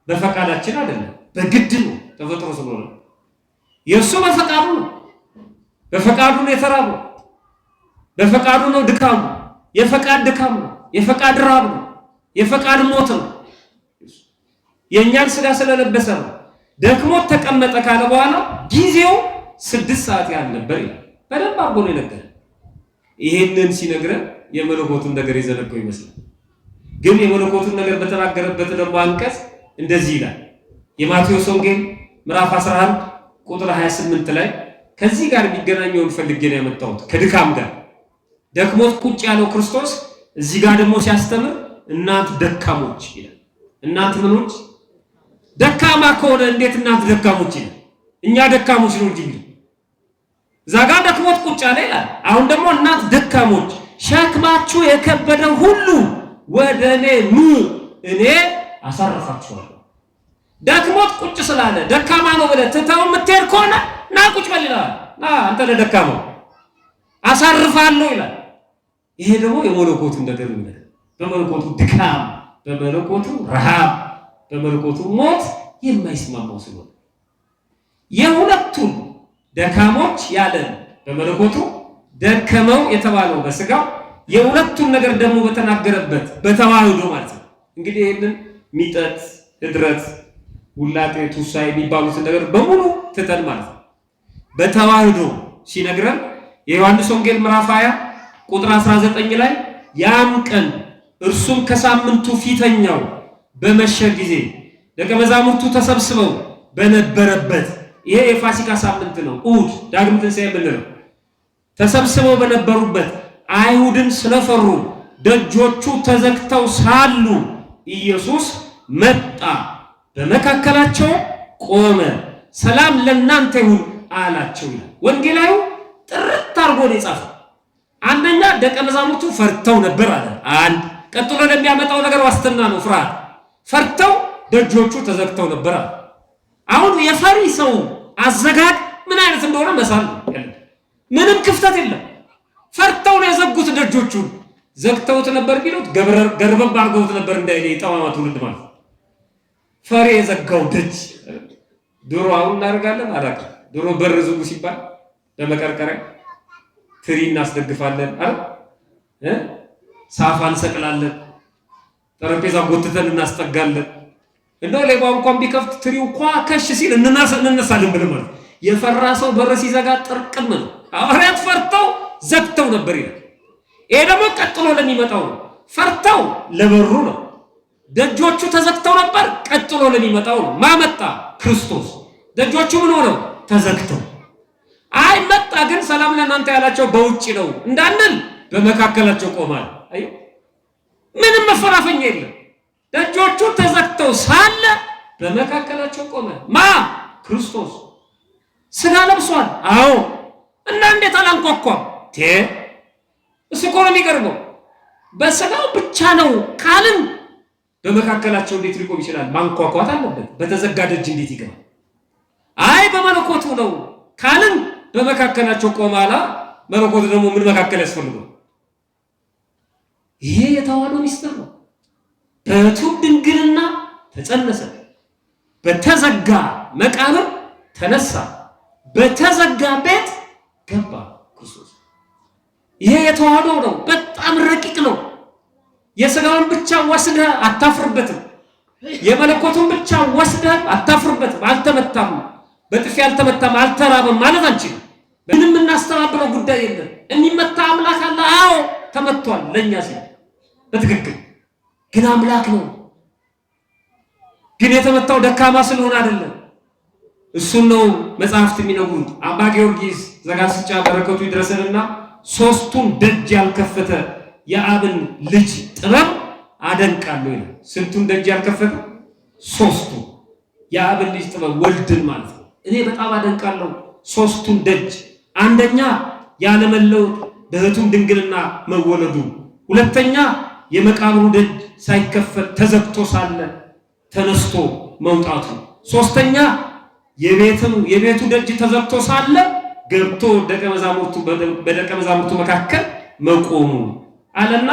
በፈቃዳችን አይደለም፣ በግድ ነው። ተፈጥሮ ስለሆነ የሱ በፈቃዱ ነው። በፈቃዱ ነው የተራበው። በፈቃዱ ነው ድካሙ። የፈቃድ ድካም ነው። የፈቃድ ረሃብ ነው። የፈቃድ ሞት ነው። የእኛን ሥጋ ስለለበሰ ነው። ደክሞት ተቀመጠ ካለ በኋላ ጊዜው 6 ሰዓት ያህል ነበር ይላል። በደንብ አድርጎ ነው የነገረን። ይሄንን ሲነግረን የመለኮቱን ነገር የዘነጋው ይመስላል። ግን የመለኮቱን ነገር በተናገረበት ደግሞ አንቀጽ እንደዚህ ይላል። የማቴዎስ ወንጌል ምዕራፍ 11 ቁጥር 28 ላይ ከዚህ ጋር የሚገናኘውን ፈልጌ ነው ያመጣሁት። ከድካም ጋር ደክሞት ቁጭ ያለው ክርስቶስ እዚህ ጋር ደግሞ ሲያስተምር እናንተ ደካሞች ይላል። እናንተ ምኖች? ደካማ ከሆነ እንዴት እናንተ ደካሞች ይላል? እኛ ደካሞች ነው እንጂ እዛ ጋር ደክሞት ቁጭ ያለ ይላል። አሁን ደግሞ እናንተ ደካሞች ሸክማችሁ የከበደ ሁሉ ወደ እኔ ኑ እኔ አሳርፋችኋለሁ። ደክሞት ቁጭ ስላለ ደካማ ነው ብለህ ትተው የምትሄድ ከሆነ ና ቁጭ በል ይላል። ና አንተ ለደካማው አሳርፋለሁ ይላል። ይሄ ደግሞ የመለኮቱን ነገር ነው። በመለኮቱ ድካም፣ በመለኮቱ ረሃብ፣ በመለኮቱ ሞት የማይስማማው ስለሆነ የሁለቱን ደካሞች ያለን በመለኮቱ ደከመው የተባለው በስጋው የሁለቱን ነገር ደግሞ በተናገረበት በተዋህዶ ማለት ነው። እንግዲህ ይሄንን ሚጠት፣ እድረት፣ ውላጤ፣ ቱሳ የሚባሉትን ነገር በሙሉ ትተን ማለት ነው በተዋህዶ ሲነግረን የዮሐንስ ወንጌል ምዕራፍ 20 ቁጥር 19 ላይ ያም ቀን እርሱም ከሳምንቱ ፊተኛው በመሸ ጊዜ ደቀ መዛሙርቱ ተሰብስበው በነበረበት ይሄ የፋሲካ ሳምንት ነው። እሑድ ዳግም ትንሣኤ የምንለው ተሰብስበው በነበሩበት አይሁድን ስለፈሩ ደጆቹ ተዘግተው ሳሉ ኢየሱስ መጣ፣ በመካከላቸው ቆመ፣ ሰላም ለእናንተ ይሁን አላቸው ይላል። ወንጌላዩ ጥርት አድርጎ ነው የጻፈው። አንደኛ ደቀ መዛሙርቱ ፈርተው ነበር አለ። አንድ ቀጥሎ ለሚያመጣው ነገር ዋስትና ነው ፍርሃት። ፈርተው ደጆቹ ተዘግተው ነበር አለ። አሁን የፈሪ ሰው አዘጋግ ምን አይነት እንደሆነ መሳል ነው። ምንም ክፍተት የለም። ፈርተው ነው የዘጉት። ደጆቹን ዘግተውት ነበር ቢሉት ገርበብ አድርገውት ነበር እንዳይለ የጠማማ ትውልድ ማለት ፈሪ የዘጋው ደጅ። ድሮ አሁን እናደርጋለን አላውቅ። ድሮ በር ዝጉ ሲባል በመቀርቀሪያ ትሪ እናስደግፋለን አይደል? ሳፋ እንሰቅላለን፣ ጠረጴዛ ጎትተን እናስጠጋለን። እንደው ሌባ እንኳን ቢከፍት ትሪው ከሽ ሲል እንነሳለን ብለን ማለት የፈራ ሰው በር ሲዘጋ ጥርቅም ነው። ሐዋርያት ፈርተው ዘግተው ነበር ይላል። ይሄ ደግሞ ቀጥሎ ለሚመጣው ነው። ፈርተው ለበሩ ነው። ደጆቹ ተዘግተው ነበር፣ ቀጥሎ ለሚመጣው ነው። ማመጣ ክርስቶስ። ደጆቹ ምን ሆነው? ተዘግተው። አይ መጣ ግን ሰላም ለእናንተ ያላቸው በውጪ ነው እንዳንል በመካከላቸው ቆማል። አዩ ምንም መፈራፈኛ የለም። ደጆቹ ተዘግተው ሳለ በመካከላቸው ቆመ። ማ? ክርስቶስ። ስጋ ለብሷል። አዎ። እና እንዴት አላንኳኳም? እሱ እኮ ነው የሚገርመው። በስጋው ብቻ ነው ካልን በመካከላቸው እንዴት ሊቆም ይችላል? ማንኳኳት አለበት። በተዘጋ ደጅ እንዴት ይገባል? አይ በመለኮቱ ነው ካልን በመካከላቸው ቆማላ። መለኮቱ ደግሞ ምን መካከል ያስፈልገው? ይሄ የተዋህዶ ሚስጥር ነው። በሕቱም ድንግልና ተጸነሰ፣ በተዘጋ መቃብር ተነሳ፣ በተዘጋ ቤት ገባ ክርስቶስ። ይሄ የተዋህዶ ነው። በጣም ረቂቅ ነው። የሥጋውን ብቻ ወስደህ አታፍርበትም። የመለኮቱን ብቻ ወስደህ አታፍርበትም። አልተመታም፣ በጥፊ አልተመታም፣ አልተራበም ማለት አንችልም። ምንም እናስተባብረው ጉዳይ የለም። የሚመታ አምላክ አለ። አዎ ተመቷል፣ ለእኛ ሲል በትክክል ግን አምላክ ነው። ግን የተመታው ደካማ ስለሆነ አይደለም። እሱን ነው መጽሐፍት የሚነግሩት። አባ ጊዮርጊስ ዘጋስጫ በረከቱ ይድረሰንና ሦስቱን ደጅ ያልከፈተ የአብን ልጅ ጥበብ አደንቃለሁ ይላል። ስንቱን ደጅ ያልከፈተ? ሦስቱ። የአብን ልጅ ጥበብ ወልድን ማለት ነው። እኔ በጣም አደንቃለሁ ሦስቱን ደጅ። አንደኛ ያለመለወጥ በሕቱም ድንግልና መወለዱ፣ ሁለተኛ የመቃብሩ ደጅ ሳይከፈት ተዘግቶ ሳለ ተነስቶ መውጣቱ፣ ሶስተኛ የቤቱ ደጅ ተዘግቶ ሳለ ገብቶ በደቀ መዛሙርቱ መካከል መቆሙ አለና፣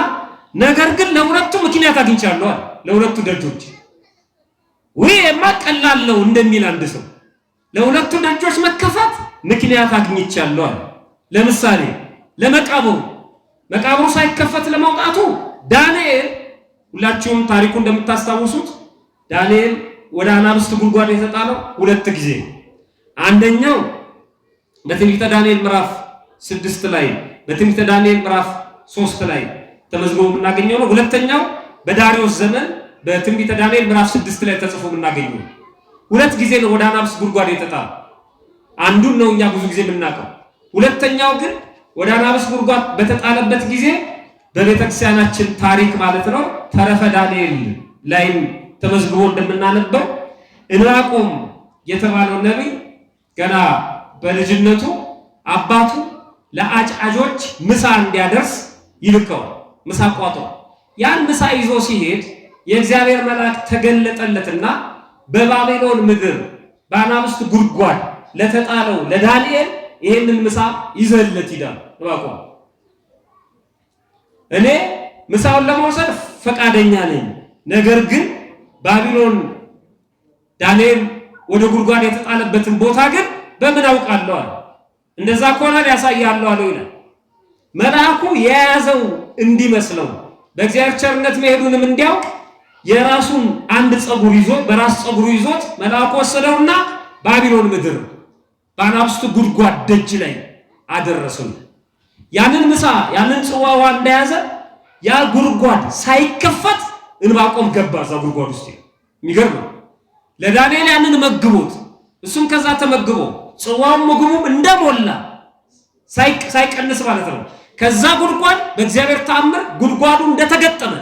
ነገር ግን ለሁለቱ ምክንያት አግኝቻለሁ አለ። ለሁለቱ ደጆች ወይማ ቀላለው እንደሚል አንድ ሰው ለሁለቱ ደጆች መከፈት ምክንያት አግኝቻለሁ አለ። ለምሳሌ መቃብሩ ሳይከፈት ለመውጣቱ ዳንኤል፣ ሁላችሁም ታሪኩ እንደምታስታውሱት ዳንኤል ወደ አናብስት ጉድጓድ የተጣለው 2 ጊዜ። አንደኛው በትንቢተ ዳንኤል ምዕራፍ 6 ላይ፣ በትንቢተ ዳንኤል ምዕራፍ 3 ላይ ተመዝግቦ የምናገኘው ነው። ሁለተኛው በዳሪዮስ ዘመን በትንቢተ ዳንኤል ምዕራፍ 6 ላይ ተጽፎ የምናገኘው። 2 ጊዜ ነው ወደ አናብስት ጉድጓድ የተጣለው። አንዱን ነው እኛ ብዙ ጊዜ የምናውቀው። ሁለተኛው ግን ወደ አናብስት ጉድጓድ በተጣለበት ጊዜ በቤተክርስቲያናችን ታሪክ ማለት ነው ተረፈ ዳንኤል ላይም ተመዝግቦ እንደምናነበው ዕንባቆም የተባለው ነቢይ ገና በልጅነቱ አባቱ ለአጫጆች ምሳ እንዲያደርስ ይልከዋል። ምሳ ቋጥሮ ያን ምሳ ይዞ ሲሄድ የእግዚአብሔር መልአክ ተገለጠለትና በባቢሎን ምድር በአናብስት ጉድጓድ ለተጣለው ለዳንኤል ይሄንን ምሳ ይዘለት ይላል ዕንባቆም። እኔ ምሳውን ለመውሰድ ፈቃደኛ ነኝ፣ ነገር ግን ባቢሎን ዳንኤል ወደ ጉድጓድ የተጣለበትን ቦታ ግን በምን አውቃለሁ አለ። እንደዛ ከሆነ ያሳያለሁ አለው ይላል። መልአኩ የያዘው እንዲመስለው በእግዚአብሔር ቸርነት መሄዱንም እንዲያውቅ የራሱን አንድ ፀጉር ይዞ በራስ ፀጉሩ ይዞት መልአኩ ወሰደውና ባቢሎን ምድር በአናብስቱ ጉድጓድ ደጅ ላይ አደረሰው። ያንን ምሳ ያንን ጽዋዋ እንደያዘ ያ ጉድጓድ ሳይከፈት ዕንባቆም ገባ እዛ ጉድጓድ ውስጥ። የሚገርም ለዳንኤል ያንን መግቦት እሱም ከዛ ተመግቦ ጽዋውም ምግቡም እንደሞላ ሳይቀንስ ማለት ነው። ከዛ ጉድጓድ በእግዚአብሔር ተአምር ጉድጓዱ እንደተገጠመ፣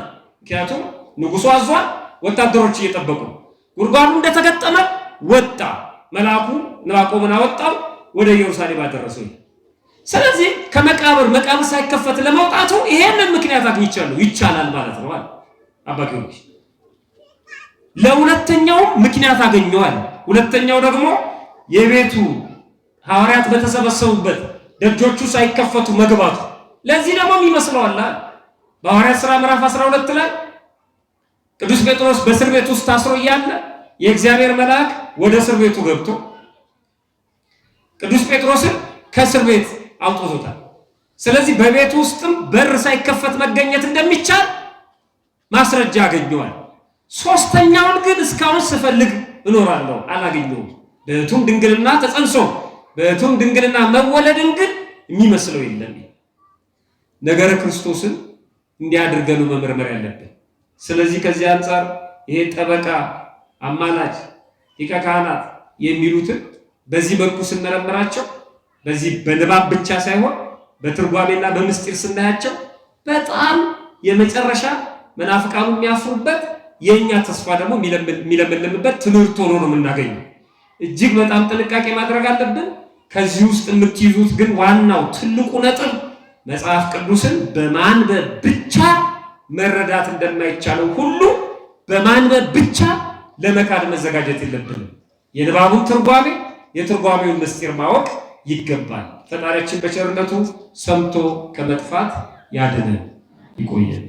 ምክንያቱም ንጉሡ አዟል፣ ወታደሮች እየጠበቁ ጉድጓዱ እንደተገጠመ ወጣ። መልአኩ ዕንባቆምን አወጣው፣ ወደ ኢየሩሳሌም አደረሰው። ስለዚህ ከመቃብር ሳይከፈት ለመውጣቱ ይሄንን ምክንያት አግኝቻለሁ ይቻላል ማለት ነው አለ አባ ጊዮርጊስ። ለሁለተኛው ምክንያት አገኘዋል። ሁለተኛው ደግሞ የቤቱ ሐዋርያት በተሰበሰቡበት ደጆቹ ሳይከፈቱ መግባቱ። ለዚህ ደግሞ ይመስለዋል በሐዋርያት ሥራ ምዕራፍ 12 ላይ ቅዱስ ጴጥሮስ በእስር ቤት ውስጥ ታስሮ እያለ የእግዚአብሔር መልአክ ወደ እስር ቤቱ ገብቶ ቅዱስ ጴጥሮስን ከእስር ቤት አውጥቶታል። ስለዚህ በቤቱ ውስጥም በር ሳይከፈት መገኘት እንደሚቻል ማስረጃ አገኘዋል። ሶስተኛውን ግን እስካሁን ስፈልግ እኖራለሁ አላገኘሁም። በሕቱም ድንግልና ተጸንሶ በሕቱም ድንግልና መወለድን ግን የሚመስለው የለም። ነገረ ክርስቶስን እንዲያድርገን መመርመር ያለብን። ስለዚህ ከዚህ አንጻር ይሄ ጠበቃ፣ አማላጅ፣ ሊቀ ካህናት የሚሉትን በዚህ መልኩ ስንመረምራቸው በዚህ በንባብ ብቻ ሳይሆን በትርጓሜና በምስጢር ስናያቸው በጣም የመጨረሻ መናፍቃኑ የሚያፍሩበት የኛ ተስፋ ደግሞ የሚለመልምበት ትምህርት ሆኖ ነው የምናገኘው። እጅግ በጣም ጥንቃቄ ማድረግ አለብን። ከዚህ ውስጥ የምትይዙት ግን ዋናው ትልቁ ነጥብ መጽሐፍ ቅዱስን በማንበብ ብቻ መረዳት እንደማይቻለው ሁሉ በማንበብ ብቻ ለመካድ መዘጋጀት የለብንም። የንባቡን ትርጓሜ የትርጓሜውን ምስጢር ማወቅ ይገባል። ፈጣሪያችን በቸርነቱ ሰምቶ ከመጥፋት ያድነን። ይቆየን።